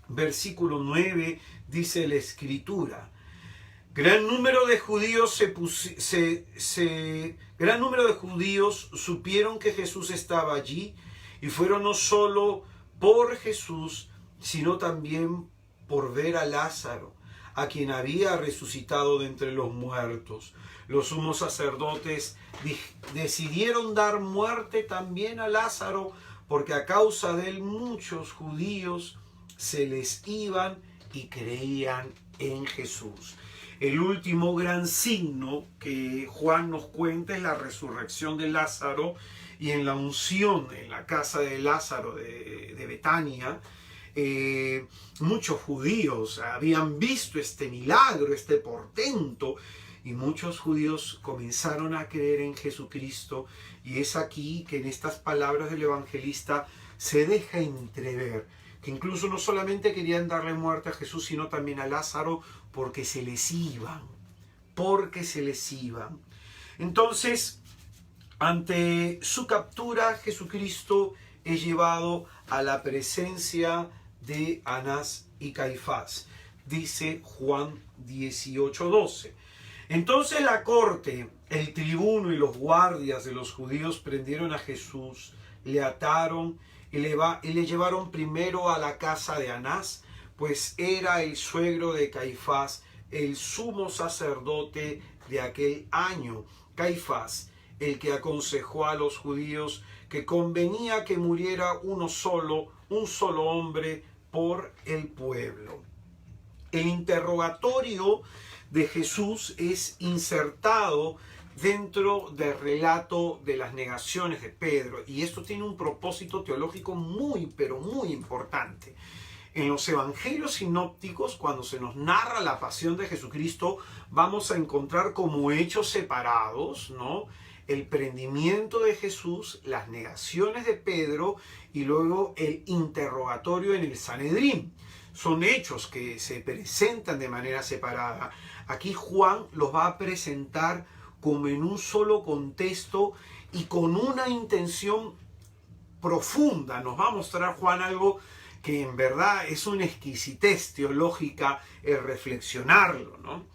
versículo 9, dice la Escritura: gran número de judíos supieron que Jesús estaba allí y fueron no solo por Jesús, sino también por ver a Lázaro, a quien había resucitado de entre los muertos. Los sumos sacerdotes decidieron dar muerte también a Lázaro, porque a causa de él muchos judíos se les iban y creían en Jesús. El último gran signo que Juan nos cuenta es la resurrección de Lázaro, y en la unción en la casa de Lázaro de Betania, muchos judíos habían visto este milagro, este portento, y muchos judíos comenzaron a creer en Jesucristo, y es aquí que en estas palabras del evangelista se deja entrever que incluso no solamente querían darle muerte a Jesús, sino también a Lázaro, porque se les iban, Entonces, ante su captura, Jesucristo es llevado a la presencia de Anás y Caifás. Dice Juan 18:12. Entonces la corte, el tribuno y los guardias de los judíos prendieron a Jesús, le ataron y le llevaron primero a la casa de Anás, pues era el suegro de Caifás, el sumo sacerdote de aquel año. Caifás, el que aconsejó a los judíos que convenía que muriera un solo hombre por el pueblo. El interrogatorio de Jesús es insertado dentro del relato de las negaciones de Pedro, y esto tiene un propósito teológico muy, pero muy importante. En los evangelios sinópticos, cuando se nos narra la pasión de Jesucristo, vamos a encontrar como hechos separados, ¿no?, el prendimiento de Jesús, las negaciones de Pedro y luego el interrogatorio en el Sanedrín. son hechos que se presentan de manera separada. Aquí Juan los va a presentar como en un solo contexto y con una intención profunda. Nos va a mostrar Juan algo que en verdad es una exquisitez teológica el reflexionarlo, ¿no?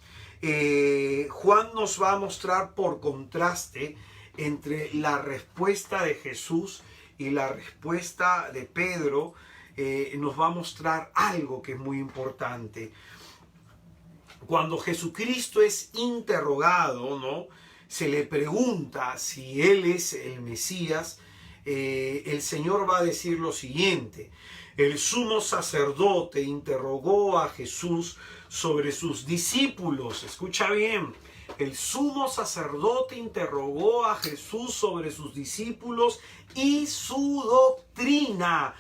Juan nos va a mostrar por contraste entre la respuesta de Jesús y la respuesta de Pedro. Nos va a mostrar algo que es muy importante. Cuando Jesucristo es interrogado, ¿no?, se le pregunta si Él es el Mesías, el Señor va a decir lo siguiente: el sumo sacerdote interrogó a Jesús sobre sus discípulos. Escucha bien, el sumo sacerdote interrogó a Jesús sobre sus discípulos y su doctrina.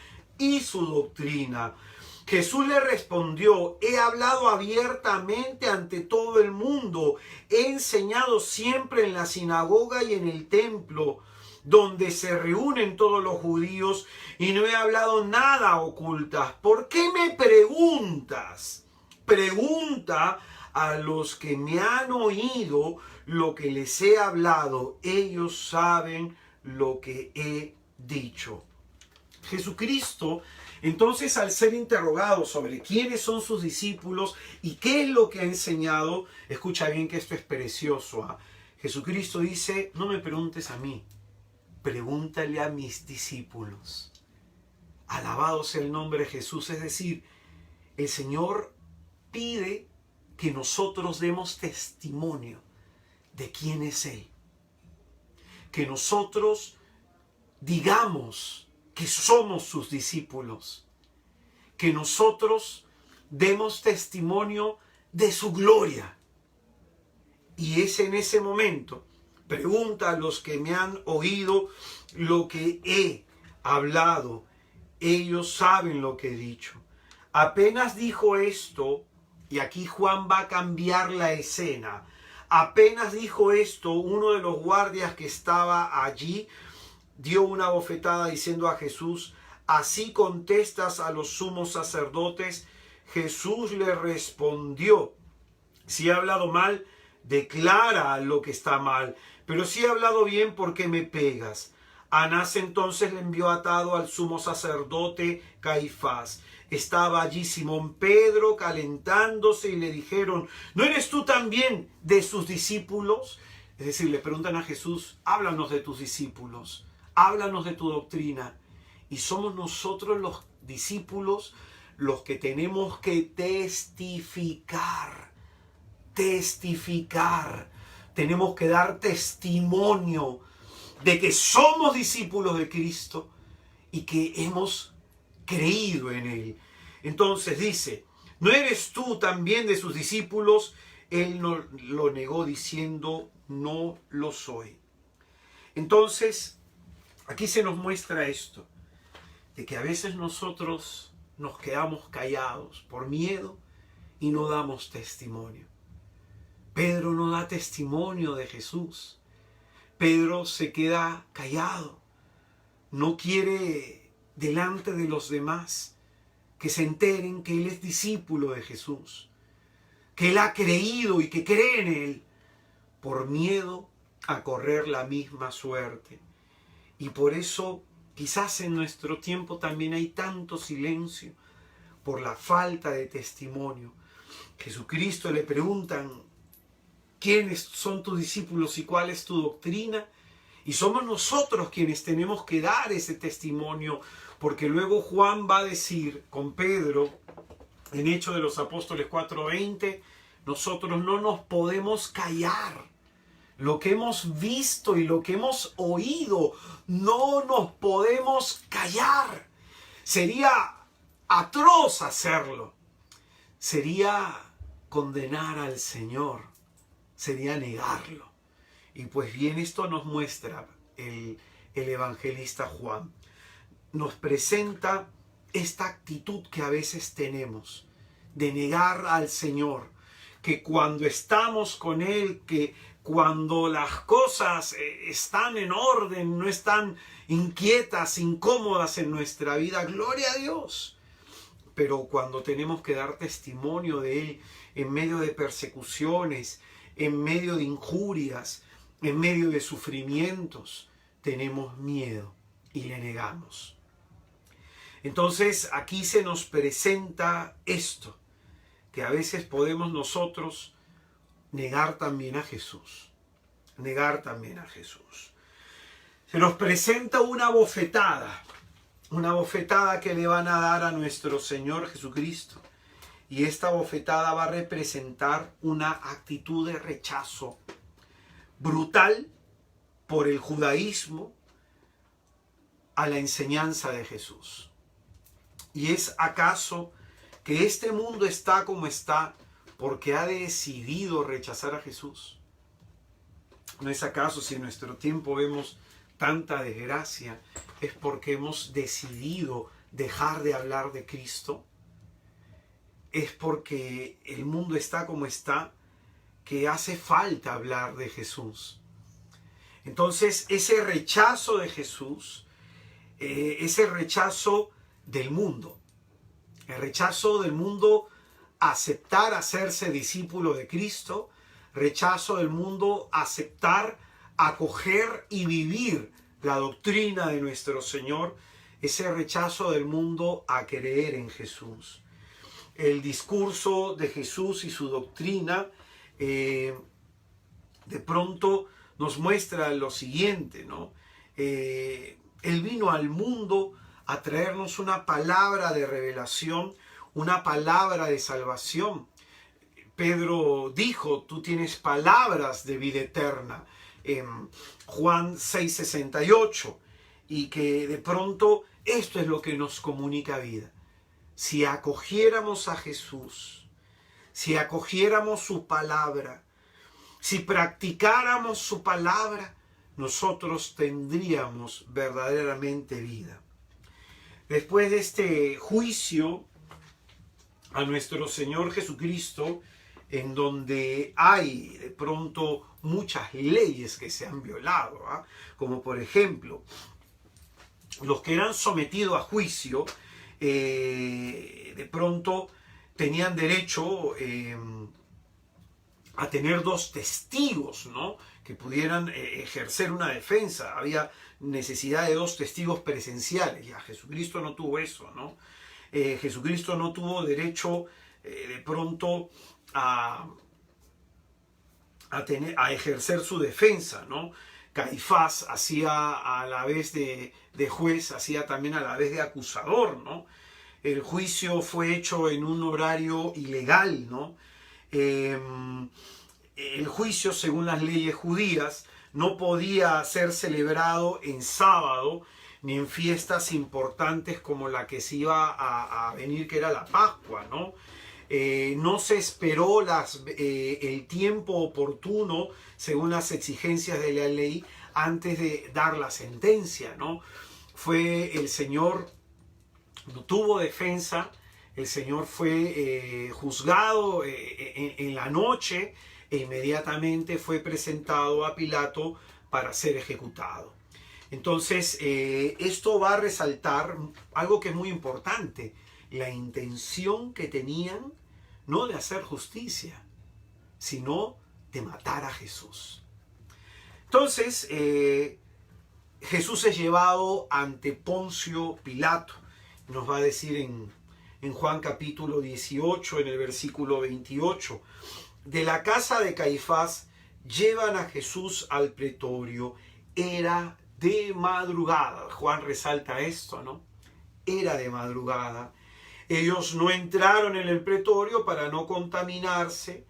Jesús le respondió: he hablado abiertamente ante todo el mundo, he enseñado siempre en la sinagoga y en el templo, donde se reúnen todos los judíos, y no he hablado nada a ocultas. ¿Por qué me preguntas? Pregunta a los que me han oído lo que les he hablado. Ellos saben lo que he dicho. Jesucristo, entonces, al ser interrogado sobre quiénes son sus discípulos y qué es lo que ha enseñado, escucha bien que esto es precioso. Jesucristo dice: no me preguntes a mí, pregúntale a mis discípulos. Alabado sea el nombre de Jesús. Es decir, el Señor pide que nosotros demos testimonio de quién es Él. Que nosotros digamos que somos sus discípulos. Que nosotros demos testimonio de su gloria. Y es en ese momento: pregunta a los que me han oído lo que he hablado. Ellos saben lo que he dicho. Apenas dijo esto, y aquí Juan va a cambiar la escena. Apenas dijo esto, uno de los guardias que estaba allí dio una bofetada diciendo a Jesús: ¿así contestas a los sumos sacerdotes? Jesús le respondió: si he hablado mal, declara lo que está mal, pero si he hablado bien, ¿por qué me pegas? Anás entonces le envió atado al sumo sacerdote Caifás. Estaba allí Simón Pedro calentándose y le dijeron: ¿no eres tú también de sus discípulos? Es decir, le preguntan a Jesús: háblanos de tus discípulos, háblanos de tu doctrina. Y somos nosotros los discípulos los que tenemos que testificar. Tenemos que dar testimonio de que somos discípulos de Cristo y que hemos creído en Él. Entonces dice: ¿no eres tú también de sus discípulos? Él no lo negó diciendo: no lo soy. Entonces, aquí se nos muestra esto, de que a veces nosotros nos quedamos callados por miedo y no damos testimonio. Pedro no da testimonio de Jesús. Pedro se queda callado. No quiere delante de los demás que se enteren que él es discípulo de Jesús, que él ha creído y que cree en él, por miedo a correr la misma suerte. Y por eso quizás en nuestro tiempo también hay tanto silencio por la falta de testimonio. Jesucristo le preguntan: ¿quiénes son tus discípulos y cuál es tu doctrina? Y somos nosotros quienes tenemos que dar ese testimonio, porque luego Juan va a decir con Pedro, en Hechos de los Apóstoles 4:20, nosotros no nos podemos callar. Lo que hemos visto y lo que hemos oído, no nos podemos callar. Sería atroz hacerlo. Sería condenar al Señor. Sería negarlo. Y pues bien, esto nos muestra el evangelista Juan. Nos presenta esta actitud que a veces tenemos de negar al Señor, que cuando estamos con Él, que cuando las cosas están en orden, no están inquietas, incómodas en nuestra vida, gloria a Dios. pero cuando tenemos que dar testimonio de Él en medio de persecuciones, en medio de injurias, en medio de sufrimientos, tenemos miedo y le negamos. Entonces aquí se nos presenta esto, que a veces podemos nosotros negar también a Jesús. Negar también a Jesús. Se nos presenta una bofetada que le van a dar a nuestro Señor Jesucristo. Y esta bofetada va a representar una actitud de rechazo brutal por el judaísmo a la enseñanza de Jesús. ¿Y es acaso que este mundo está como está porque ha decidido rechazar a Jesús? ¿No es acaso si en nuestro tiempo vemos tanta desgracia, es porque hemos decidido dejar de hablar de Cristo? Es porque el mundo está como está, que hace falta hablar de Jesús. Entonces, ese rechazo de Jesús, ese rechazo del mundo, el rechazo del mundo a aceptar hacerse discípulo de Cristo, rechazo del mundo a aceptar, acoger y vivir la doctrina de nuestro Señor, ese rechazo del mundo a creer en Jesús. El discurso de Jesús y su doctrina de pronto nos muestra lo siguiente, ¿no? Él vino al mundo a traernos una palabra de revelación, una palabra de salvación. Pedro dijo, tú tienes palabras de vida eterna, en Juan 6:68, y que de pronto esto es lo que nos comunica vida. Si acogiéramos a Jesús, si acogiéramos su palabra, si practicáramos su palabra, nosotros tendríamos verdaderamente vida. Después de este juicio a nuestro Señor Jesucristo, en donde hay de pronto muchas leyes que se han violado, como por ejemplo, los que eran sometidos a juicio, de pronto tenían derecho a tener dos testigos, ¿no?, que pudieran ejercer una defensa. Había necesidad de dos testigos presenciales. Ya Jesucristo no tuvo eso, ¿no? Jesucristo no tuvo derecho de pronto a ejercer su defensa, ¿no? Caifás hacía a la vez de juez, hacía también a la vez de acusador, ¿no? El juicio fue hecho en un horario ilegal, ¿no? El juicio, según las leyes judías, no podía ser celebrado en sábado ni en fiestas importantes como la que se iba a venir, que era la Pascua, ¿no? No se esperó el tiempo oportuno según las exigencias de la ley antes de dar la sentencia, ¿no? Fue el Señor, no tuvo defensa, el Señor fue juzgado en la noche e inmediatamente fue presentado a Pilato para ser ejecutado. Entonces, esto va a resaltar algo que es muy importante, la intención que tenían no de hacer justicia, sino de matar a Jesús. Entonces, Jesús es llevado ante Poncio Pilato. Nos va a decir en Juan capítulo 18, en el versículo 28, de la casa de Caifás llevan a Jesús al pretorio. Era de madrugada. Juan resalta esto, ¿no? Era de madrugada. Ellos no entraron en el pretorio para no contaminarse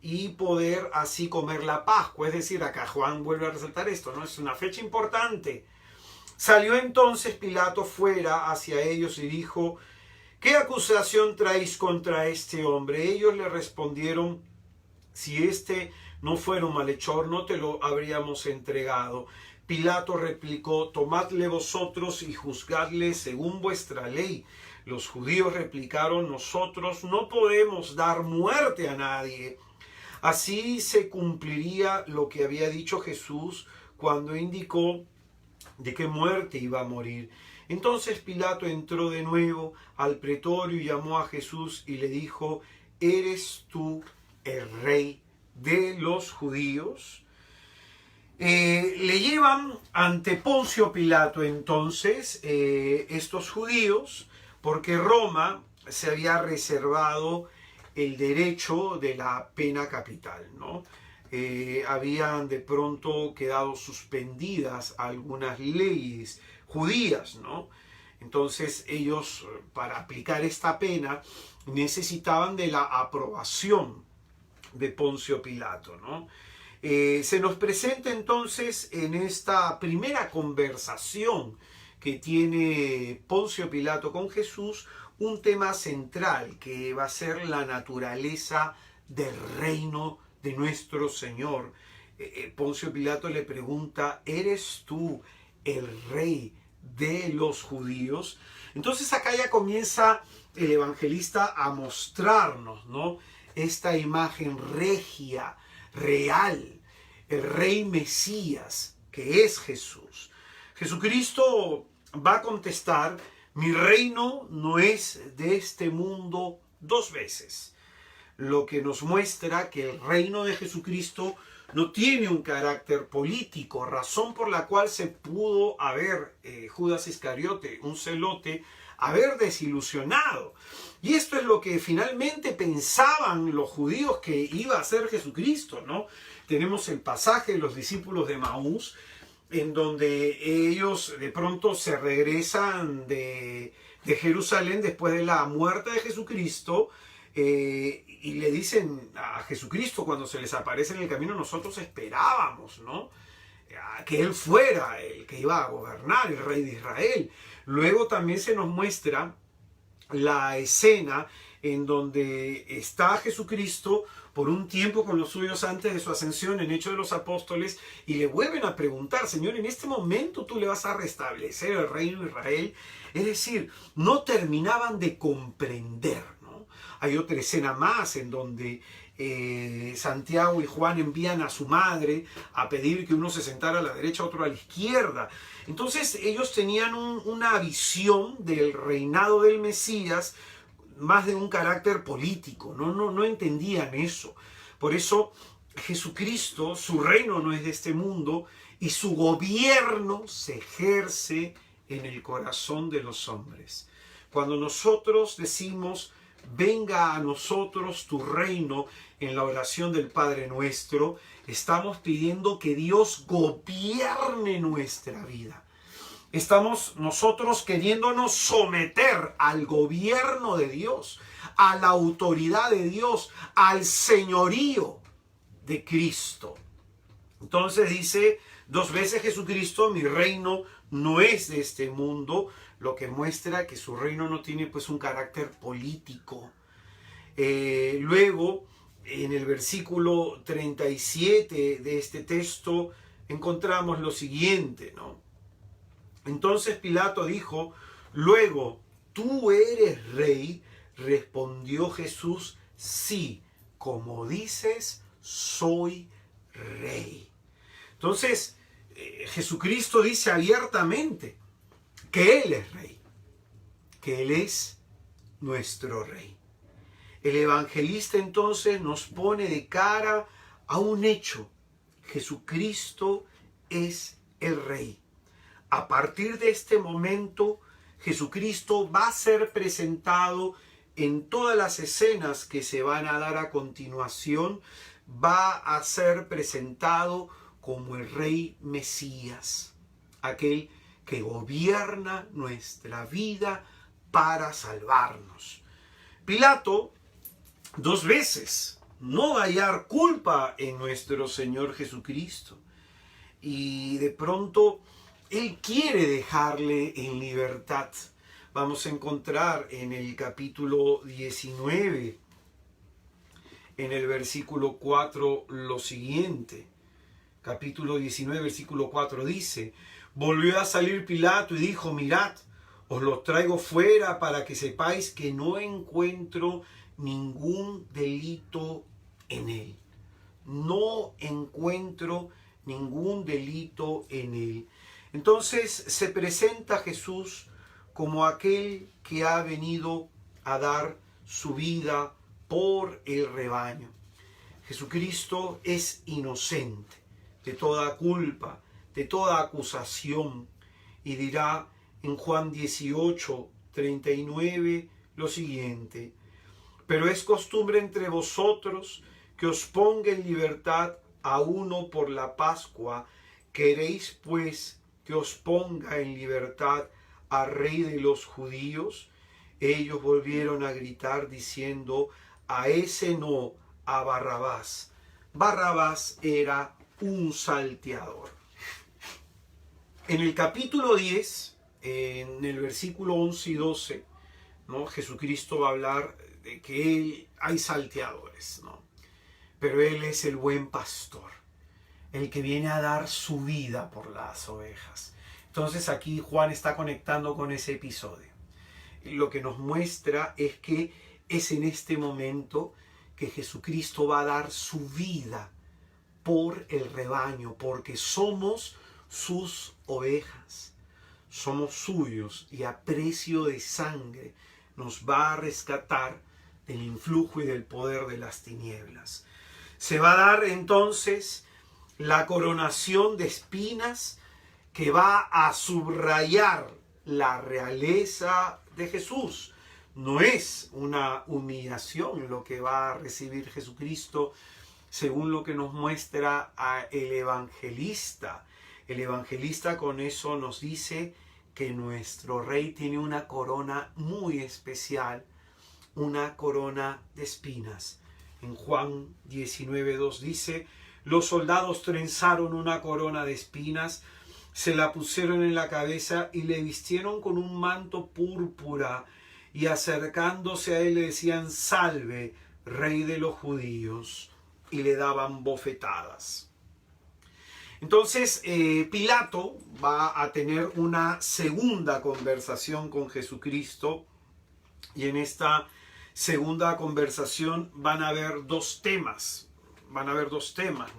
y poder así comer la Pascua. Es decir, acá Juan vuelve a resaltar esto, ¿no? Es una fecha importante. Salió entonces Pilato fuera hacia ellos y dijo, ¿qué acusación traéis contra este hombre? Ellos le respondieron, si este no fuera un malhechor, no te lo habríamos entregado. Pilato replicó, tomadle vosotros y juzgadle según vuestra ley. Los judíos replicaron, nosotros no podemos dar muerte a nadie. Así se cumpliría lo que había dicho Jesús cuando indicó, de qué muerte iba a morir. Entonces Pilato entró de nuevo al pretorio y llamó a Jesús y le dijo: ¿eres tú el rey de los judíos? Le llevan ante Poncio Pilato entonces estos judíos, porque Roma se había reservado el derecho de la pena capital, ¿no? Habían de pronto quedado suspendidas algunas leyes judías, ¿no? Entonces ellos, para aplicar esta pena, necesitaban de la aprobación de Poncio Pilato, ¿no? Se nos presenta entonces en esta primera conversación que tiene Poncio Pilato con Jesús un tema central que va a ser la naturaleza del reino de nuestro Señor. Poncio Pilato le pregunta: ¿eres tú el rey de los judíos? Entonces acá ya comienza el evangelista a mostrarnos, ¿no?, esta imagen regia, real, el rey Mesías, que es Jesús. Jesucristo va a contestar: mi reino no es de este mundo, dos veces. Lo que nos muestra que el reino de Jesucristo no tiene un carácter político, razón por la cual se pudo haber Judas Iscariote, un celote, haber desilusionado. Y esto es lo que finalmente pensaban los judíos que iba a ser Jesucristo, ¿no? Tenemos el pasaje de los discípulos de Maús, en donde ellos de pronto se regresan de Jerusalén después de la muerte de Jesucristo, y le dicen a Jesucristo cuando se les aparece en el camino: nosotros esperábamos, ¿no?, que Él fuera el que iba a gobernar, el rey de Israel. Luego también se nos muestra la escena en donde está Jesucristo por un tiempo con los suyos antes de su ascensión en Hechos de los Apóstoles, y le vuelven a preguntar: Señor, ¿en este momento tú le vas a restablecer el reino de Israel? Es decir, no terminaban de comprender, ¿no? Hay otra escena más en donde Santiago y Juan envían a su madre a pedir que uno se sentara a la derecha, otro a la izquierda. Entonces ellos tenían una visión del reinado del Mesías más de un carácter político, no entendían eso. Por eso Jesucristo, su reino no es de este mundo y su gobierno se ejerce en el corazón de los hombres. Cuando nosotros decimos: venga a nosotros tu reino, en la oración del Padre Nuestro, estamos pidiendo que Dios gobierne nuestra vida. Estamos nosotros queriéndonos someter al gobierno de Dios, a la autoridad de Dios, al señorío de Cristo. Entonces dice dos veces Jesucristo: mi reino no es de este mundo, lo que muestra que su reino no tiene pues un carácter político. Luego, en el versículo 37 de este texto, encontramos lo siguiente, ¿no? Entonces Pilato dijo: luego, ¿tú eres rey? Respondió Jesús: sí, como dices, soy rey. Entonces, Jesucristo dice abiertamente que Él es rey, que Él es nuestro rey. El evangelista entonces nos pone de cara a un hecho: Jesucristo es el rey. A partir de este momento, Jesucristo va a ser presentado en todas las escenas que se van a dar a continuación, va a ser presentado como el rey Mesías, aquel que gobierna nuestra vida para salvarnos. Pilato, dos veces, no va a hallar culpa en nuestro Señor Jesucristo. Y de pronto Él quiere dejarle en libertad. Vamos a encontrar en el capítulo 19, en el versículo 4, lo siguiente. Capítulo 19, versículo 4 dice: volvió a salir Pilato y dijo: mirad, os los traigo fuera para que sepáis que no encuentro ningún delito en él. No encuentro ningún delito en él. Entonces se presenta Jesús como aquel que ha venido a dar su vida por el rebaño. Jesucristo es inocente de toda culpa, de toda acusación, y dirá en Juan 18:39 lo siguiente: pero es costumbre entre vosotros que os ponga en libertad a uno por la Pascua. ¿Queréis pues que os ponga en libertad al Rey de los judíos? Ellos volvieron a gritar diciendo: a ese no, a Barrabás. Barrabás era un salteador. En el capítulo 10, en el versículo 11 y 12, ¿no?, Jesucristo va a hablar de que hay salteadores, ¿no?, pero Él es el buen pastor, el que viene a dar su vida por las ovejas. Entonces aquí Juan está conectando con ese episodio. Y lo que nos muestra es que es en este momento que Jesucristo va a dar su vida por el rebaño, porque somos sus ovejas, somos suyos, y a precio de sangre nos va a rescatar del influjo y del poder de las tinieblas. Se va a dar entonces la coronación de espinas que va a subrayar la realeza de Jesús. No es una humillación lo que va a recibir Jesucristo, según lo que nos muestra el evangelista. El evangelista con eso nos dice que nuestro rey tiene una corona muy especial, una corona de espinas. En Juan 19:2 dice: los soldados trenzaron una corona de espinas, se la pusieron en la cabeza y le vistieron con un manto púrpura, y acercándose a él le decían: salve, Rey de los judíos, y le daban bofetadas. Entonces Pilato va a tener una segunda conversación con Jesucristo, y en esta segunda conversación van a haber dos temas,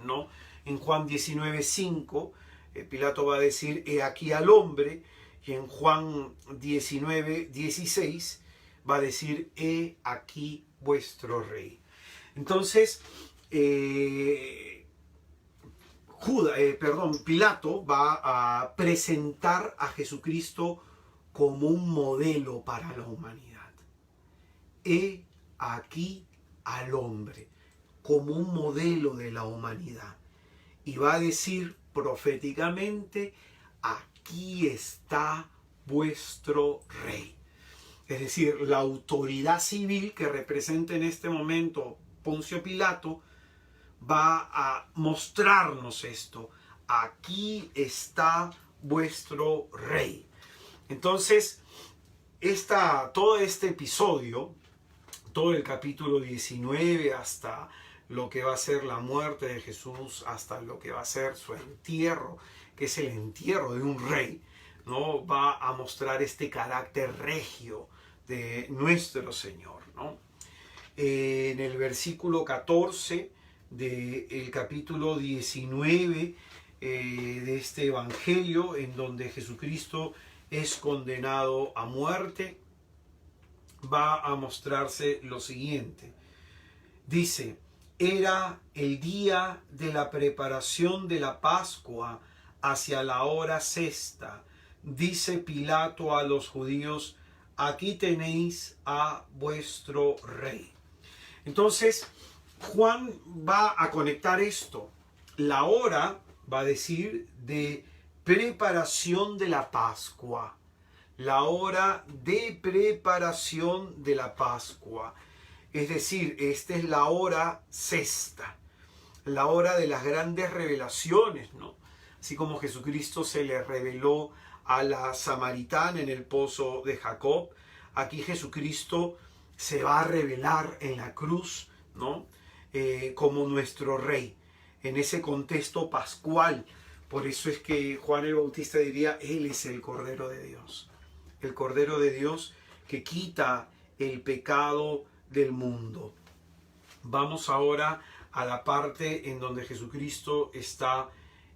¿no? En Juan 19:5 Pilato va a decir: he aquí al hombre, y en Juan 19:16 va a decir: he aquí vuestro rey. Entonces Pilato va a presentar a Jesucristo como un modelo para la humanidad. He aquí al hombre, como un modelo de la humanidad. Y va a decir proféticamente: aquí está vuestro rey. Es decir, la autoridad civil que representa en este momento Poncio Pilato va a mostrarnos esto: aquí está vuestro rey. Entonces, todo este episodio, todo el capítulo 19 hasta lo que va a ser la muerte de Jesús, hasta lo que va a ser su entierro, que es el entierro de un rey, ¿no?, va a mostrar este carácter regio de nuestro Señor, ¿no? En el versículo 14 del capítulo 19 de este evangelio, en donde Jesucristo es condenado a muerte, va a mostrarse lo siguiente. Dice: era el día de la preparación de la Pascua, hacia la hora sexta. Dice Pilato a los judíos: aquí tenéis a vuestro rey. Entonces Juan va a conectar esto. La hora, va a decir, de preparación de la Pascua. La hora de preparación de la Pascua. Es decir, esta es la hora sexta, la hora de las grandes revelaciones, ¿no? Así como Jesucristo se le reveló a la samaritana en el pozo de Jacob, aquí Jesucristo se va a revelar en la cruz, ¿no?, como nuestro rey, en ese contexto pascual. Por eso es que Juan el Bautista diría: Él es el Cordero de Dios. El Cordero de Dios que quita el pecado del mundo. Vamos ahora a la parte en donde Jesucristo está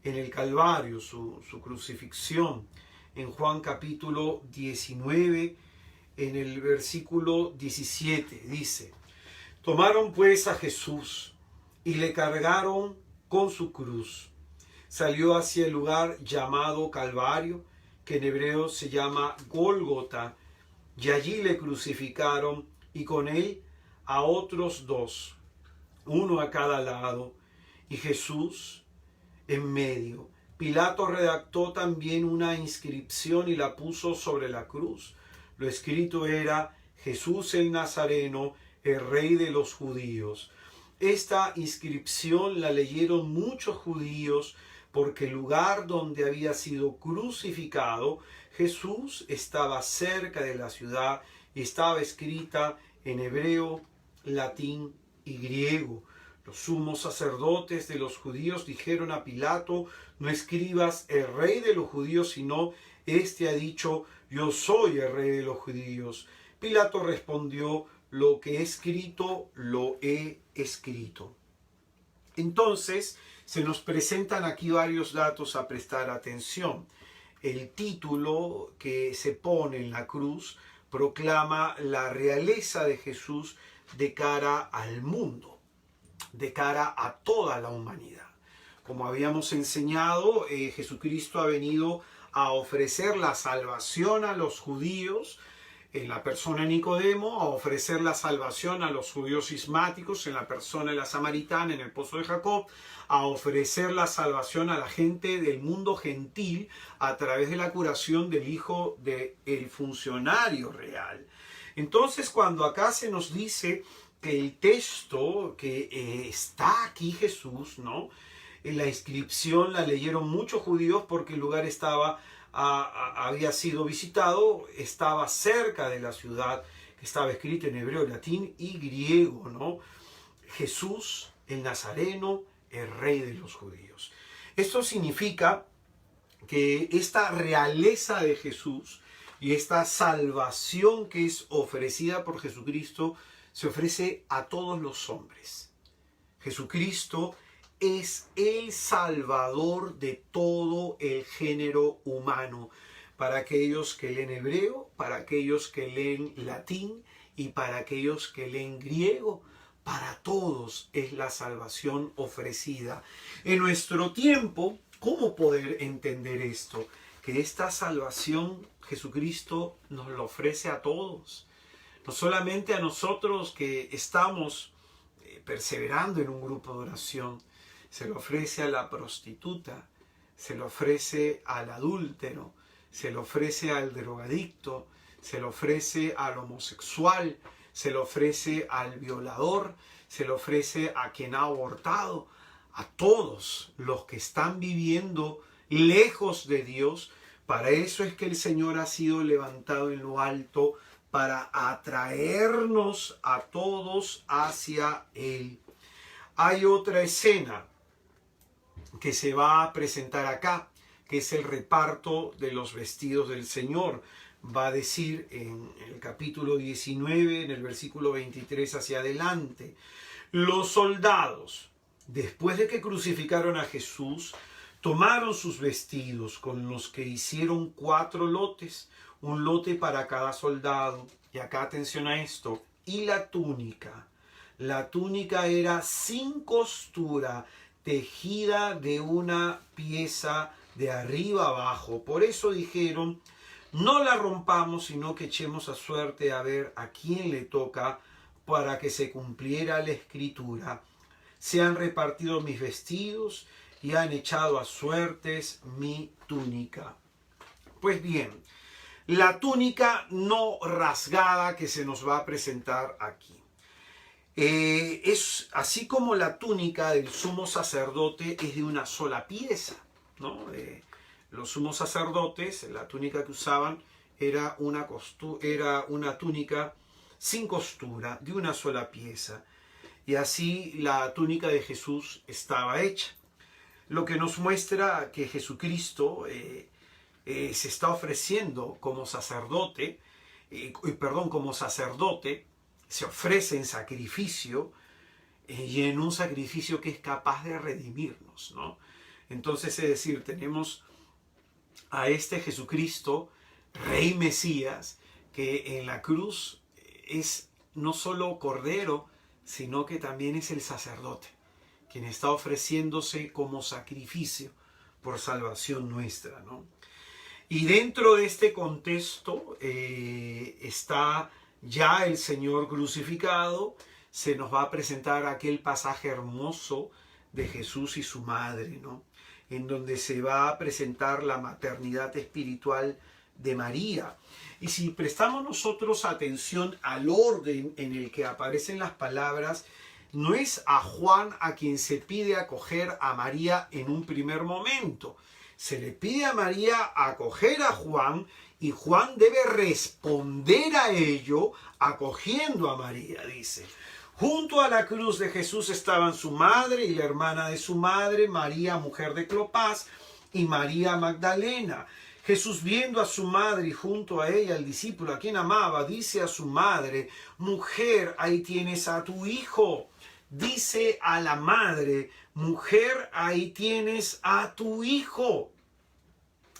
en el Calvario, su crucifixión. En Juan capítulo 19, en el versículo 17, dice: tomaron pues a Jesús y le cargaron con su cruz. Salió hacia el lugar llamado Calvario, que en hebreo se llama Gólgota, y allí le crucificaron, y con él a otros dos, uno a cada lado, y Jesús en medio. Pilato redactó también una inscripción y la puso sobre la cruz. Lo escrito era: Jesús el Nazareno, el Rey de los judíos. Esta inscripción la leyeron muchos judíos porque el lugar donde había sido crucificado Jesús estaba cerca de la ciudad y estaba escrita en hebreo, latín y griego. Los sumos sacerdotes de los judíos dijeron a Pilato: no escribas el Rey de los judíos, sino este ha dicho: yo soy el Rey de los judíos. Pilato respondió: lo que he escrito, lo he escrito. Entonces, se nos presentan aquí varios datos a prestar atención. El título que se pone en la cruz proclama la realeza de Jesús de cara al mundo, de cara a toda la humanidad. Como habíamos enseñado, Jesucristo ha venido a ofrecer la salvación a los judíos, en la persona de Nicodemo, a ofrecer la salvación a los judíos cismáticos, en la persona de la samaritana, en el pozo de Jacob, a ofrecer la salvación a la gente del mundo gentil a través de la curación del hijo del funcionario real. Entonces, cuando acá se nos dice que el texto que está aquí Jesús, ¿no? En la inscripción la leyeron muchos judíos porque el lugar había sido visitado, estaba cerca de la ciudad, estaba escrito en hebreo, latín y griego, ¿no? Jesús, el Nazareno, el Rey de los judíos. Esto significa que esta realeza de Jesús y esta salvación que es ofrecida por Jesucristo se ofrece a todos los hombres. Jesucristo es el Salvador de todo el género humano, para aquellos que leen hebreo, para aquellos que leen latín y para aquellos que leen griego. Para todos es la salvación ofrecida. En nuestro tiempo, ¿cómo poder entender esto? Que esta salvación Jesucristo nos la ofrece a todos. No solamente a nosotros que estamos perseverando en un grupo de oración. Se lo ofrece a la prostituta, se lo ofrece al adúltero, se lo ofrece al drogadicto, se lo ofrece al homosexual, se lo ofrece al violador, se lo ofrece a quien ha abortado, a todos los que están viviendo lejos de Dios. Para eso es que el Señor ha sido levantado en lo alto, para atraernos a todos hacia Él. Hay otra escena que se va a presentar acá, que es el reparto de los vestidos del Señor. Va a decir en el capítulo 19, en el versículo 23 hacia adelante: los soldados, después de que crucificaron a Jesús, tomaron sus vestidos, con los que hicieron 4 lotes, un lote para cada soldado. Y acá atención a esto: y la túnica. La túnica era sin costura, tejida de una pieza de arriba abajo. Por eso dijeron: no la rompamos, sino que echemos a suerte a ver a quién le toca, para que se cumpliera la escritura: se han repartido mis vestidos y han echado a suertes mi túnica. Pues bien, la túnica no rasgada que se nos va a presentar aquí. Es así como la túnica del sumo sacerdote es de una sola pieza, ¿no? Los sumos sacerdotes, la túnica que usaban era una túnica sin costura, de una sola pieza. Y así la túnica de Jesús estaba hecha. Lo que nos muestra que Jesucristo se está ofreciendo como sacerdote, se ofrece en sacrificio, y en un sacrificio que es capaz de redimirnos, ¿no? Entonces, es decir, tenemos a este Jesucristo, Rey Mesías, que en la cruz es no solo Cordero, sino que también es el sacerdote, quien está ofreciéndose como sacrificio por salvación nuestra, ¿no? Y dentro de este contexto está ya el Señor crucificado. Se nos va a presentar aquel pasaje hermoso de Jesús y su madre, ¿no? En donde se va a presentar la maternidad espiritual de María. Y si prestamos nosotros atención al orden en el que aparecen las palabras, no es a Juan a quien se pide acoger a María en un primer momento. Se le pide a María acoger a Juan y Juan debe responder a ello acogiendo a María, dice. Junto a la cruz de Jesús estaban su madre y la hermana de su madre, María, mujer de Cleofás, y María Magdalena. Jesús, viendo a su madre y junto a ella al discípulo a quien amaba, dice a su madre: mujer, ahí tienes a tu hijo. Dice a la madre: mujer, ahí tienes a tu hijo.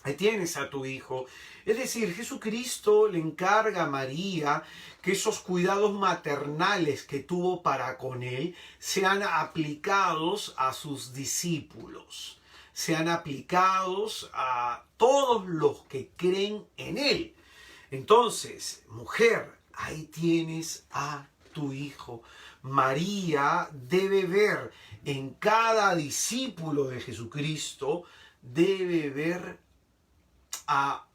Ahí tienes a tu hijo. Es decir, Jesucristo le encarga a María que esos cuidados maternales que tuvo para con él sean aplicados a sus discípulos, sean aplicados a todos los que creen en él. Entonces, mujer, ahí tienes a tu hijo. María debe ver en cada discípulo de Jesucristo, debe ver a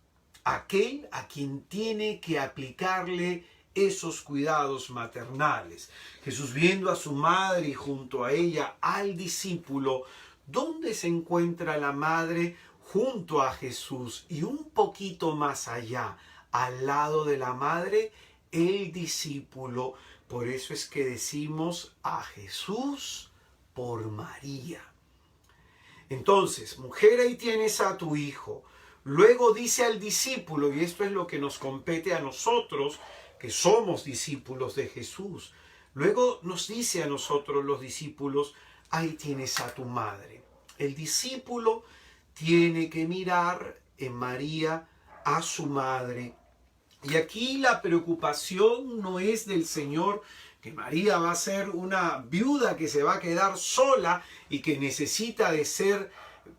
aquel a quien tiene que aplicarle esos cuidados maternales. Jesús, viendo a su madre y junto a ella al discípulo, ¿dónde se encuentra la madre? Junto a Jesús, y un poquito más allá, al lado de la madre, el discípulo. Por eso es que decimos a Jesús por María. Entonces, mujer, ahí tienes a tu hijo. Luego dice al discípulo, y esto es lo que nos compete a nosotros, que somos discípulos de Jesús. Luego nos dice a nosotros los discípulos: ahí tienes a tu madre. El discípulo tiene que mirar en María a su madre. Y aquí la preocupación no es del Señor que María va a ser una viuda que se va a quedar sola y que necesita de ser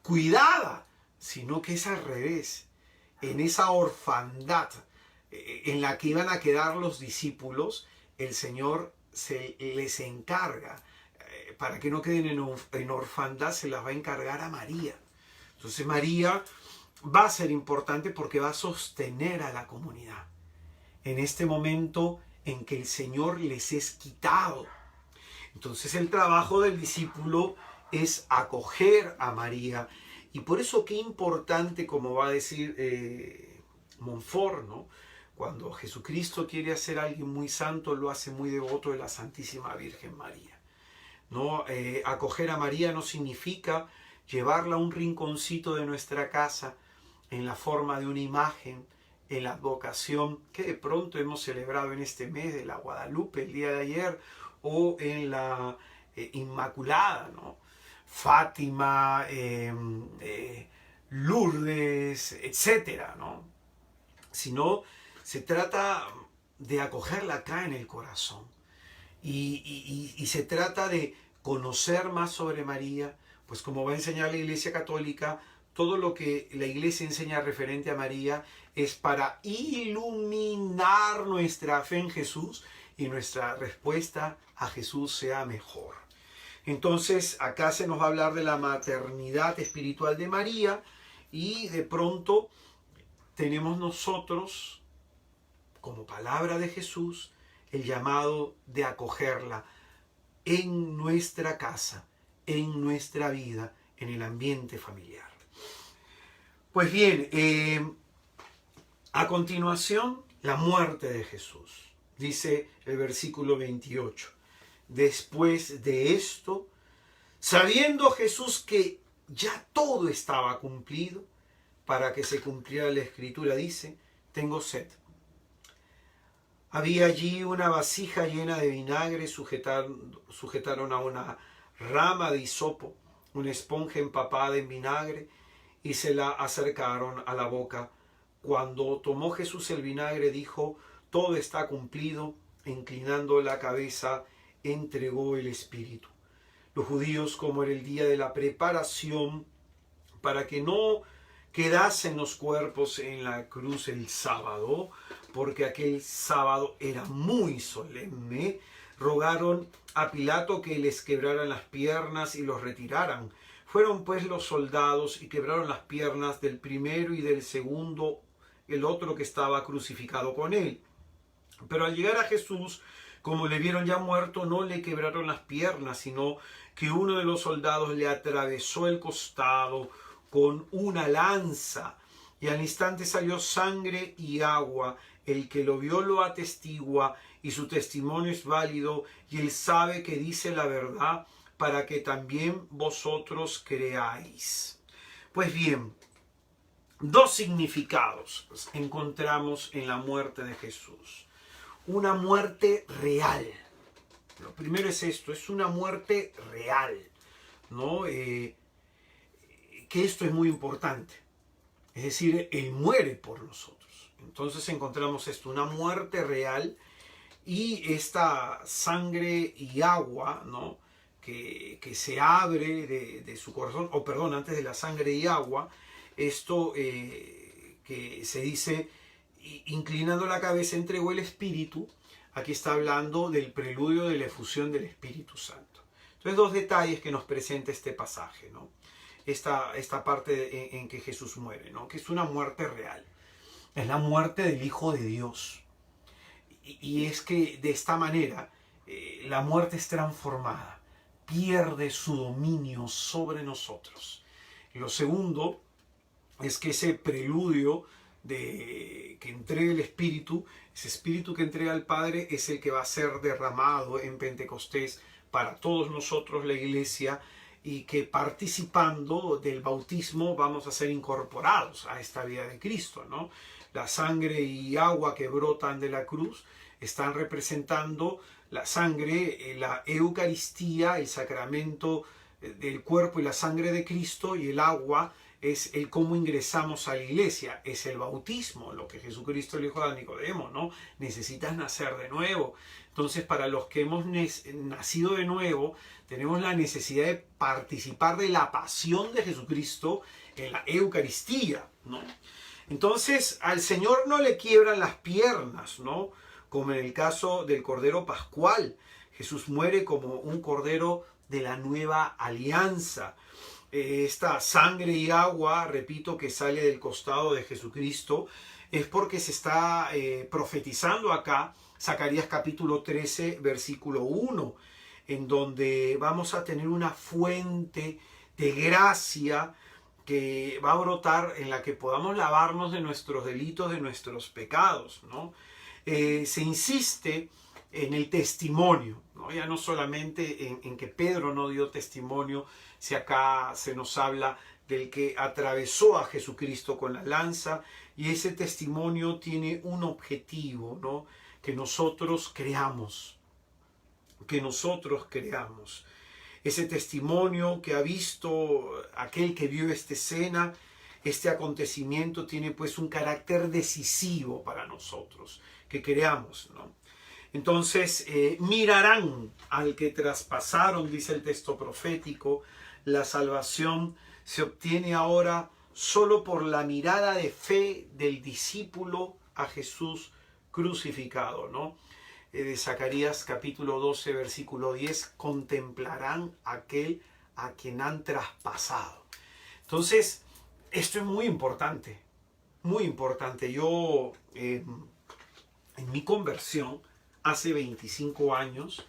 cuidada, sino que es al revés. En esa orfandad en la que iban a quedar los discípulos, el Señor les encarga, para que no queden en orfandad, se las va a encargar a María. Entonces María va a ser importante porque va a sostener a la comunidad en este momento en que el Señor les es quitado. Entonces el trabajo del discípulo es acoger a María. Y por eso qué importante, como va a decir Montfort, ¿no? Cuando Jesucristo quiere hacer a alguien muy santo, lo hace muy devoto de la Santísima Virgen María, ¿no? Acoger a María no significa llevarla a un rinconcito de nuestra casa en la forma de una imagen, en la advocación que de pronto hemos celebrado en este mes de la Guadalupe el día de ayer, o en la Inmaculada, ¿no? Fátima, Lourdes, etcétera, ¿no? Sino se trata de acogerla acá en el corazón. Y se trata de conocer más sobre María, pues como va a enseñar la Iglesia Católica, todo lo que la Iglesia enseña referente a María es para iluminar nuestra fe en Jesús y nuestra respuesta a Jesús sea mejor. Entonces, acá se nos va a hablar de la maternidad espiritual de María y de pronto tenemos nosotros, como palabra de Jesús, el llamado de acogerla en nuestra casa, en nuestra vida, en el ambiente familiar. Pues bien, a continuación, la muerte de Jesús. Dice el versículo 28. Después de esto, sabiendo Jesús que ya todo estaba cumplido, para que se cumpliera la Escritura, dice: tengo sed. Había allí una vasija llena de vinagre, sujetaron a una rama de hisopo una esponja empapada en vinagre y se la acercaron a la boca. Cuando tomó Jesús el vinagre, dijo: todo está cumplido. Inclinando la cabeza, entregó el espíritu. Los judíos, como era el día de la preparación, para que no quedasen los cuerpos en la cruz el sábado, porque aquel sábado era muy solemne, rogaron a Pilato que les quebraran las piernas y los retiraran. Fueron pues los soldados y quebraron las piernas del primero y del segundo, el otro que estaba crucificado con él. Pero al llegar a Jesús, como le vieron ya muerto, no le quebraron las piernas, sino que uno de los soldados le atravesó el costado con una lanza, y al instante salió sangre y agua. El que lo vio lo atestigua, y su testimonio es válido, y él sabe que dice la verdad, para que también vosotros creáis. Pues bien, dos significados encontramos en la muerte de Jesús. Una muerte real. Lo primero es esto, es una muerte real, ¿no? Que esto es muy importante. Es decir, Él muere por nosotros. Entonces encontramos esto, una muerte real, y esta sangre y agua, ¿no? que se abre de su corazón, o perdón, antes de la sangre y agua, esto que se dice, inclinando la cabeza, entregó el Espíritu. Aquí está hablando del preludio de la efusión del Espíritu Santo. Entonces, dos detalles que nos presenta este pasaje, ¿no? Esta parte en que Jesús muere, ¿no? Que es una muerte real. Es la muerte del Hijo de Dios. Y es que de esta manera la muerte es transformada, pierde su dominio sobre nosotros. Y lo segundo es que ese preludio que entrega el Espíritu, ese Espíritu que entrega al Padre, es el que va a ser derramado en Pentecostés para todos nosotros, la Iglesia, y que participando del bautismo vamos a ser incorporados a esta vida de Cristo, ¿no? La sangre y agua que brotan de la cruz están representando la sangre, la Eucaristía, el sacramento del cuerpo y la sangre de Cristo, y el agua es el cómo ingresamos a la iglesia, es el bautismo, lo que Jesucristo le dijo a Nicodemo, ¿no? Necesitas nacer de nuevo. Entonces, para los que hemos nacido de nuevo, tenemos la necesidad de participar de la pasión de Jesucristo en la Eucaristía, ¿no? Entonces, al Señor no le quiebran las piernas, ¿no? Como en el caso del Cordero Pascual. Jesús muere como un Cordero de la nueva alianza. Esta sangre y agua, repito, que sale del costado de Jesucristo, es porque se está profetizando acá, Zacarías capítulo 13, versículo 1, en donde vamos a tener una fuente de gracia que va a brotar, en la que podamos lavarnos de nuestros delitos, de nuestros pecados, ¿no? Se insiste en el testimonio, ¿no? Ya no solamente en que Pedro no dio testimonio, si acá se nos habla del que atravesó a Jesucristo con la lanza, y ese testimonio tiene un objetivo, ¿no? Que nosotros creamos, ese testimonio que ha visto aquel que vio esta escena, este acontecimiento tiene pues un carácter decisivo para nosotros, que creamos, ¿no? Entonces, mirarán al que traspasaron, dice el texto profético. La salvación se obtiene ahora solo por la mirada de fe del discípulo a Jesús crucificado, ¿no? De Zacarías capítulo 12, versículo 10, contemplarán aquel a quien han traspasado. Entonces, esto es muy importante, muy importante. Yo, en mi conversión, hace 25 años,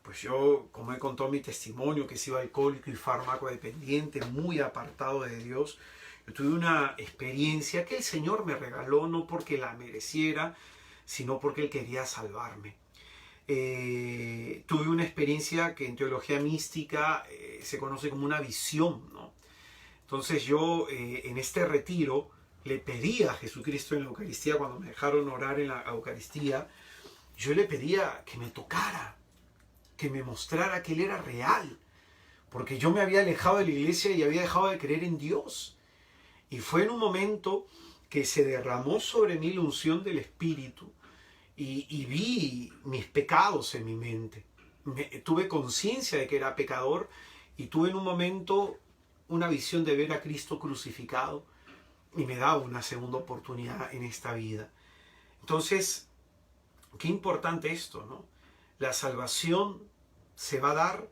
pues yo, como he contado mi testimonio, que he sido alcohólico y fármaco dependiente, muy apartado de Dios, yo tuve una experiencia que el Señor me regaló, no porque la mereciera, sino porque Él quería salvarme. Tuve una experiencia que en teología mística se conoce como una visión, ¿no? Entonces yo en este retiro le pedí a Jesucristo en la Eucaristía, cuando me dejaron orar en la Eucaristía, yo le pedía que me tocara, que me mostrara que Él era real. porque yo me había alejado de la iglesia y había dejado de creer en Dios. Y fue en un momento que se derramó sobre mí la unción del Espíritu y vi mis pecados en mi mente. Tuve conciencia de que era pecador y tuve en un momento una visión de ver a Cristo crucificado y me daba una segunda oportunidad en esta vida. Entonces, qué importante esto, ¿no? La salvación se va a dar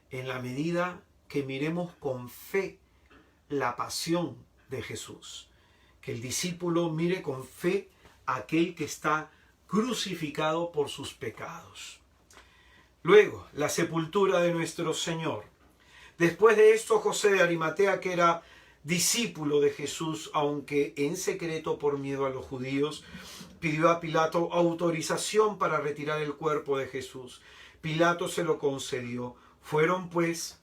en la medida que miremos con fe la pasión de Jesús. Que el discípulo mire con fe a aquel que está crucificado por sus pecados. Luego, la sepultura de nuestro Señor. Después de esto, José de Arimatea, que era discípulo de Jesús, aunque en secreto por miedo a los judíos, pidió a Pilato autorización para retirar el cuerpo de Jesús. Pilato se lo concedió. Fueron pues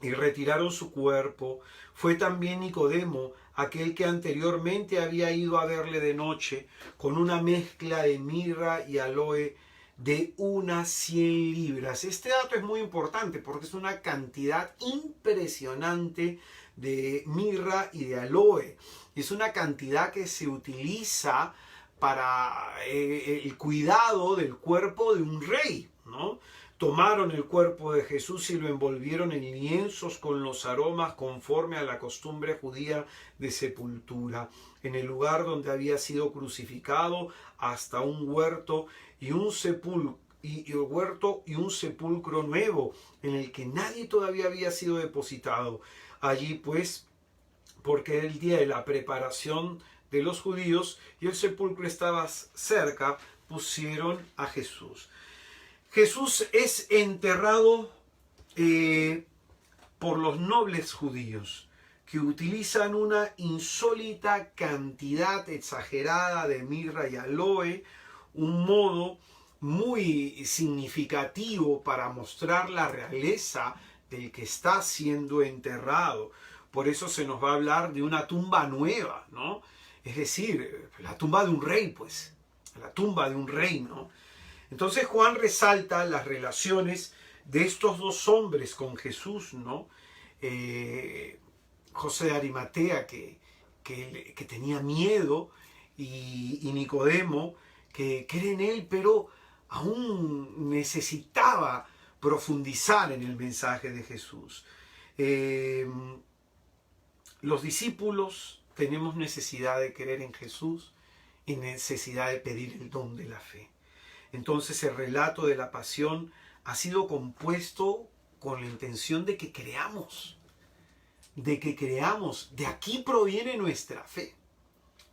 y retiraron su cuerpo. Fue también Nicodemo, aquel que anteriormente había ido a verle de noche, con una mezcla de mirra y aloe de unas 100 libras. Este dato es muy importante porque es una cantidad impresionante de mirra y de aloe. Es una cantidad que se utiliza para el cuidado del cuerpo de un rey, ¿no? Tomaron el cuerpo de Jesús y lo envolvieron en lienzos con los aromas conforme a la costumbre judía de sepultura, en el lugar donde había sido crucificado, hasta un huerto y un sepulcro nuevo, en el que nadie todavía había sido depositado. Allí pues, porque era el día de la preparación de los judíos y el sepulcro estaba cerca, pusieron a Jesús. Jesús es enterrado por los nobles judíos, que utilizan una insólita cantidad exagerada de mirra y aloe, un modo muy significativo para mostrar la realeza del que está siendo enterrado. Por eso se nos va a hablar de una tumba nueva, ¿no? Es decir, la tumba de un rey, pues, la tumba de un rey, ¿no? Entonces Juan resalta las relaciones de estos dos hombres con Jesús, ¿no? José de Arimatea, que tenía miedo, y Nicodemo, que cree en él, pero aún necesitaba profundizar en el mensaje de Jesús. Los discípulos tenemos necesidad de creer en Jesús y necesidad de pedir el don de la fe. Entonces el relato de la pasión ha sido compuesto con la intención de que creamos. De aquí proviene nuestra fe.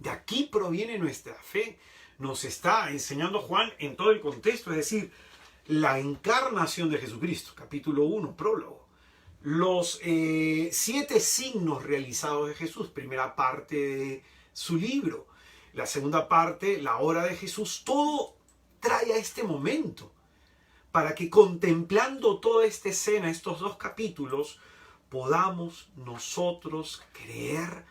De aquí proviene nuestra fe. Nos está enseñando Juan en todo el contexto, es decir, la encarnación de Jesucristo, capítulo 1, prólogo. Los 7 signos realizados de Jesús, primera parte de su libro. La segunda parte, la hora de Jesús, todo trae a este momento, para que contemplando toda esta escena, estos 2 capítulos, podamos nosotros creer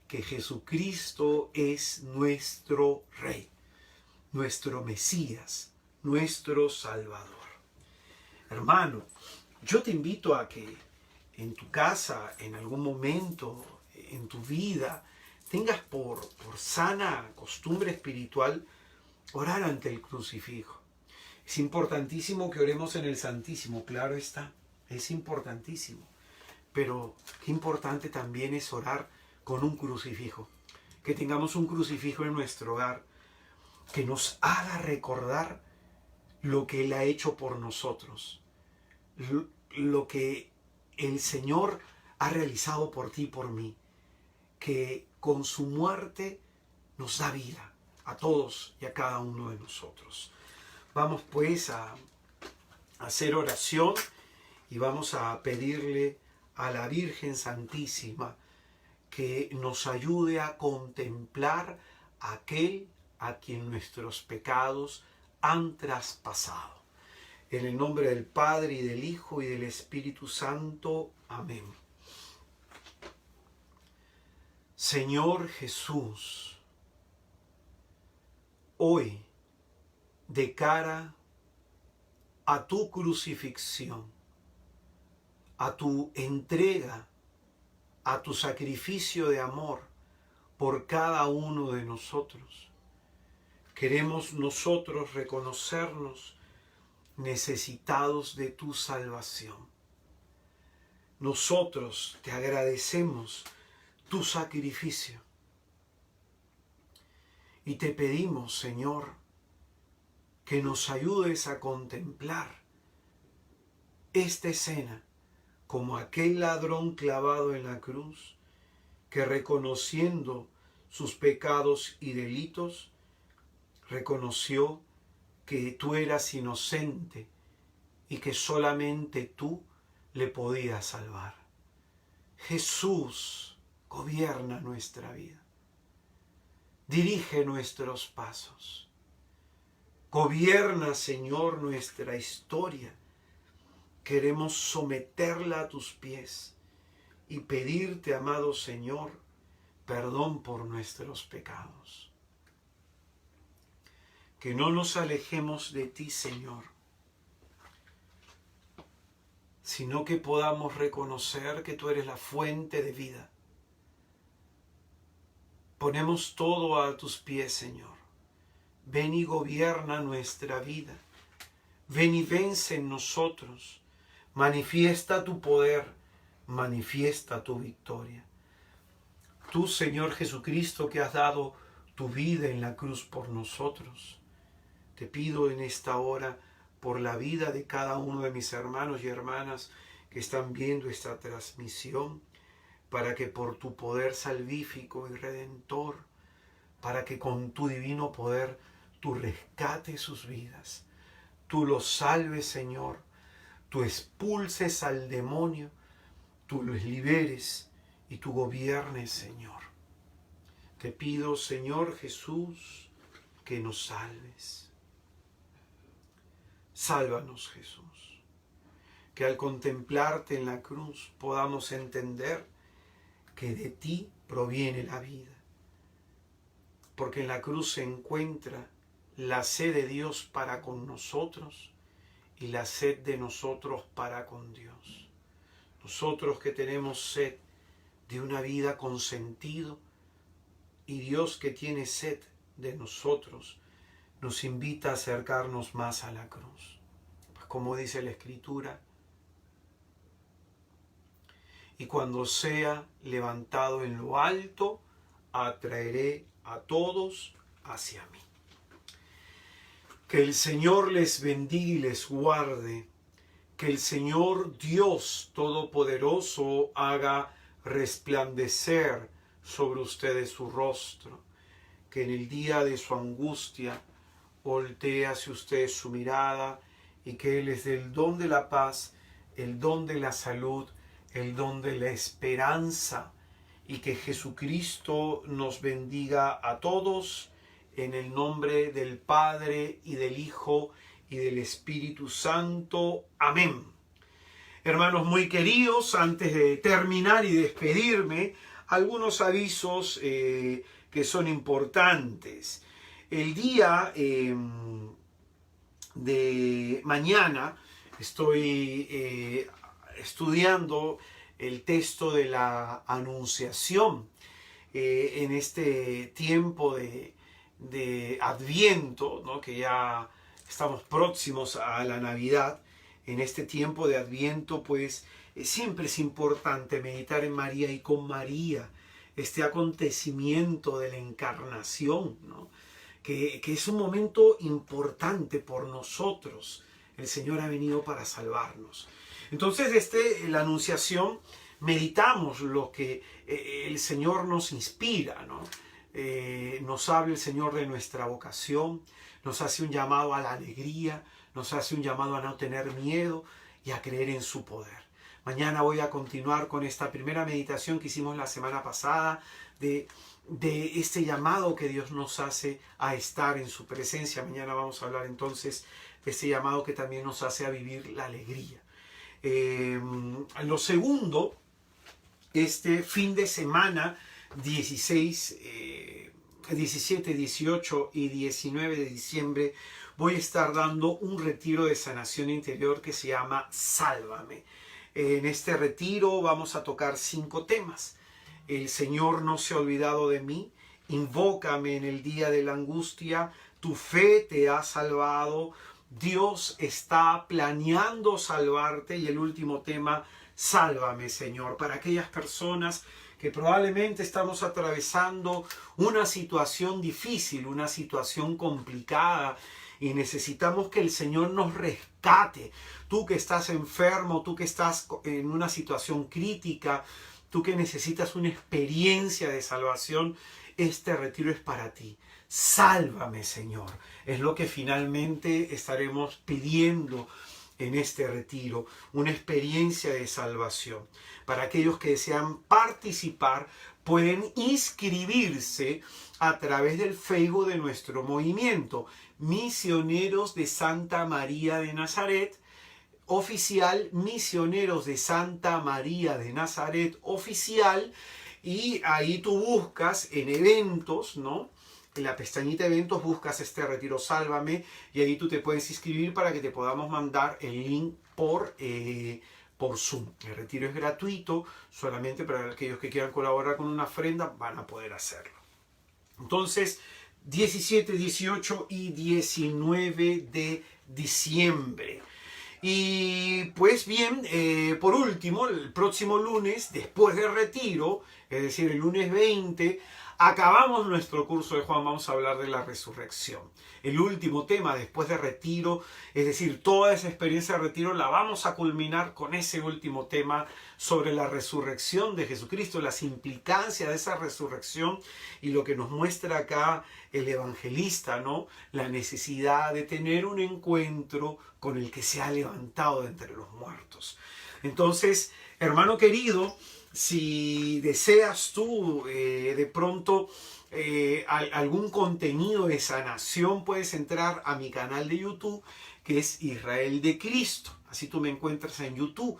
que Jesucristo es nuestro Rey, nuestro Mesías, nuestro Salvador. Hermano, yo te invito a que en tu casa, en algún momento, en tu vida, tengas por sana costumbre espiritual orar ante el crucifijo. Es importantísimo que oremos en el Santísimo, claro está, es importantísimo. Pero qué importante también es orar con un crucifijo. Que tengamos un crucifijo en nuestro hogar, que nos haga recordar lo que Él ha hecho por nosotros, lo que el Señor ha realizado por ti y por mí, que con su muerte nos da vida a todos y a cada uno de nosotros. Vamos pues a hacer oración y vamos a pedirle a la Virgen Santísima que nos ayude a contemplar a aquel a quien nuestros pecados han traspasado. En el nombre del Padre, y del Hijo, y del Espíritu Santo. Amén. Señor Jesús, hoy, de cara a tu crucifixión, a tu entrega, a tu sacrificio de amor por cada uno de nosotros. Queremos nosotros reconocernos necesitados de tu salvación. Nosotros te agradecemos tu sacrificio y te pedimos, Señor, que nos ayudes a contemplar esta escena como aquel ladrón clavado en la cruz que, reconociendo sus pecados y delitos, reconoció que tú eras inocente y que solamente tú le podías salvar. Jesús, gobierna nuestra vida. Dirige nuestros pasos. Gobierna, Señor, nuestra historia. Queremos someterla a tus pies y pedirte, amado Señor, perdón por nuestros pecados. Que no nos alejemos de ti, Señor, sino que podamos reconocer que tú eres la fuente de vida. Ponemos todo a tus pies, Señor. Ven y gobierna nuestra vida. Ven y vence en nosotros. Manifiesta tu poder, manifiesta tu victoria. Tú, Señor Jesucristo, que has dado tu vida en la cruz por nosotros, te pido en esta hora por la vida de cada uno de mis hermanos y hermanas que están viendo esta transmisión, para que por tu poder salvífico y redentor, para que con tu divino poder tú rescates sus vidas, tú los salves, Señor, tú expulses al demonio, tú los liberes y tú gobiernes, Señor. Te pido, Señor Jesús, que nos salves. Sálvanos, Jesús, que al contemplarte en la cruz podamos entender que de ti proviene la vida, porque en la cruz se encuentra la sed de Dios para con nosotros y la sed de nosotros para con Dios. Nosotros que tenemos sed de una vida con sentido y Dios que tiene sed de nosotros, nos invita a acercarnos más a la cruz. Pues como dice la Escritura, y cuando sea levantado en lo alto, atraeré a todos hacia mí. Que el Señor les bendiga y les guarde. Que el Señor Dios Todopoderoso haga resplandecer sobre ustedes su rostro. Que en el día de su angustia voltee hacia ustedes su mirada y que Él les dé el don de la paz, el don de la salud, el don de la esperanza, y que Jesucristo nos bendiga a todos en el nombre del Padre y del Hijo y del Espíritu Santo. Amén. Hermanos muy queridos, antes de terminar y despedirme, algunos avisos que son importantes. El día de mañana estoy estudiando el texto de la Anunciación en este tiempo de Adviento, ¿no? Que ya estamos próximos a la Navidad. En este tiempo de Adviento, pues siempre es importante meditar en María y con María, este acontecimiento de la encarnación, ¿no? Que es un momento importante por nosotros. El Señor ha venido para salvarnos. Entonces, la Anunciación, meditamos lo que el Señor nos inspira, ¿no? Nos habla el Señor de nuestra vocación, nos hace un llamado a la alegría, nos hace un llamado a no tener miedo y a creer en su poder. Mañana voy a continuar con esta primera meditación que hicimos la semana pasada de este llamado que Dios nos hace a estar en su presencia. Mañana vamos a hablar entonces de este llamado que también nos hace a vivir la alegría. Lo segundo, este fin de semana 17, 18 y 19 de diciembre voy a estar dando un retiro de sanación interior que se llama Sálvame. En este retiro vamos a tocar 5 temas. El Señor no se ha olvidado de mí. Invócame en el día de la angustia. Tu fe te ha salvado. Dios está planeando salvarte. Y el último tema, sálvame, Señor. Para aquellas personas que probablemente estamos atravesando una situación difícil, una situación complicada, y necesitamos que el Señor nos rescate. Tú que estás enfermo, tú que estás en una situación crítica, tú que necesitas una experiencia de salvación, este retiro es para ti. Sálvame, Señor. Es lo que finalmente estaremos pidiendo en este retiro, una experiencia de salvación. Para aquellos que desean participar, pueden inscribirse a través del Facebook de nuestro movimiento, Misioneros de Santa María de Nazaret Oficial, Misioneros de Santa María de Nazaret Oficial, y ahí tú buscas en eventos, ¿no? En la pestañita de eventos buscas este retiro Sálvame, y ahí tú te puedes inscribir para que te podamos mandar el link por Zoom. El retiro es gratuito, solamente para aquellos que quieran colaborar con una ofrenda van a poder hacerlo. Entonces, 17, 18 y 19 de diciembre. Y pues bien, por último, el próximo lunes, después del retiro, es decir, el lunes 20, acabamos nuestro curso de Juan. Vamos a hablar de la resurrección. El último tema después de retiro, es decir, toda esa experiencia de retiro la vamos a culminar con ese último tema sobre la resurrección de Jesucristo, las implicancias de esa resurrección y lo que nos muestra acá el evangelista, ¿no? La necesidad de tener un encuentro con el que se ha levantado de entre los muertos. Entonces, hermano querido, si deseas tú de pronto algún contenido de sanación, puedes entrar a mi canal de YouTube, que es Israel de Cristo. Así tú me encuentras en YouTube.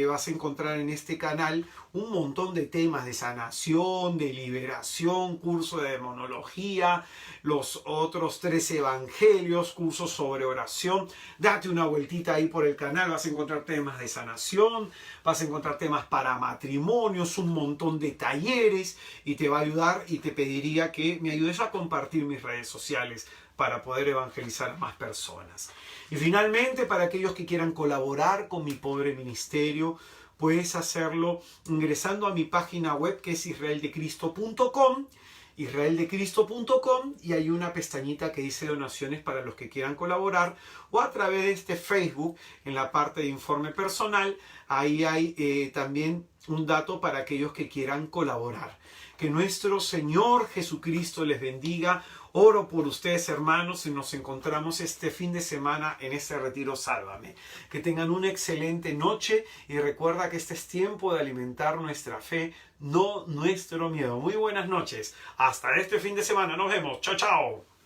Vas a encontrar en este canal un montón de temas de sanación, de liberación, curso de demonología, los otros 3 evangelios, cursos sobre oración. Date una vueltita ahí por el canal, vas a encontrar temas de sanación, vas a encontrar temas para matrimonios, un montón de talleres, y te va a ayudar, y te pediría que me ayudes a compartir mis redes sociales para poder evangelizar a más personas. Y finalmente, para aquellos que quieran colaborar con mi pobre ministerio, puedes hacerlo ingresando a mi página web, que es israeldecristo.com, israeldecristo.com, y hay una pestañita que dice donaciones para los que quieran colaborar, o a través de este Facebook, en la parte de informe personal, ahí hay también un dato para aquellos que quieran colaborar. Que nuestro Señor Jesucristo les bendiga. Oro por ustedes, hermanos, y nos encontramos este fin de semana en este retiro Sálvame. Que tengan una excelente noche, y recuerda que este es tiempo de alimentar nuestra fe, no nuestro miedo. Muy buenas noches. Hasta este fin de semana. Nos vemos. Chao, chao.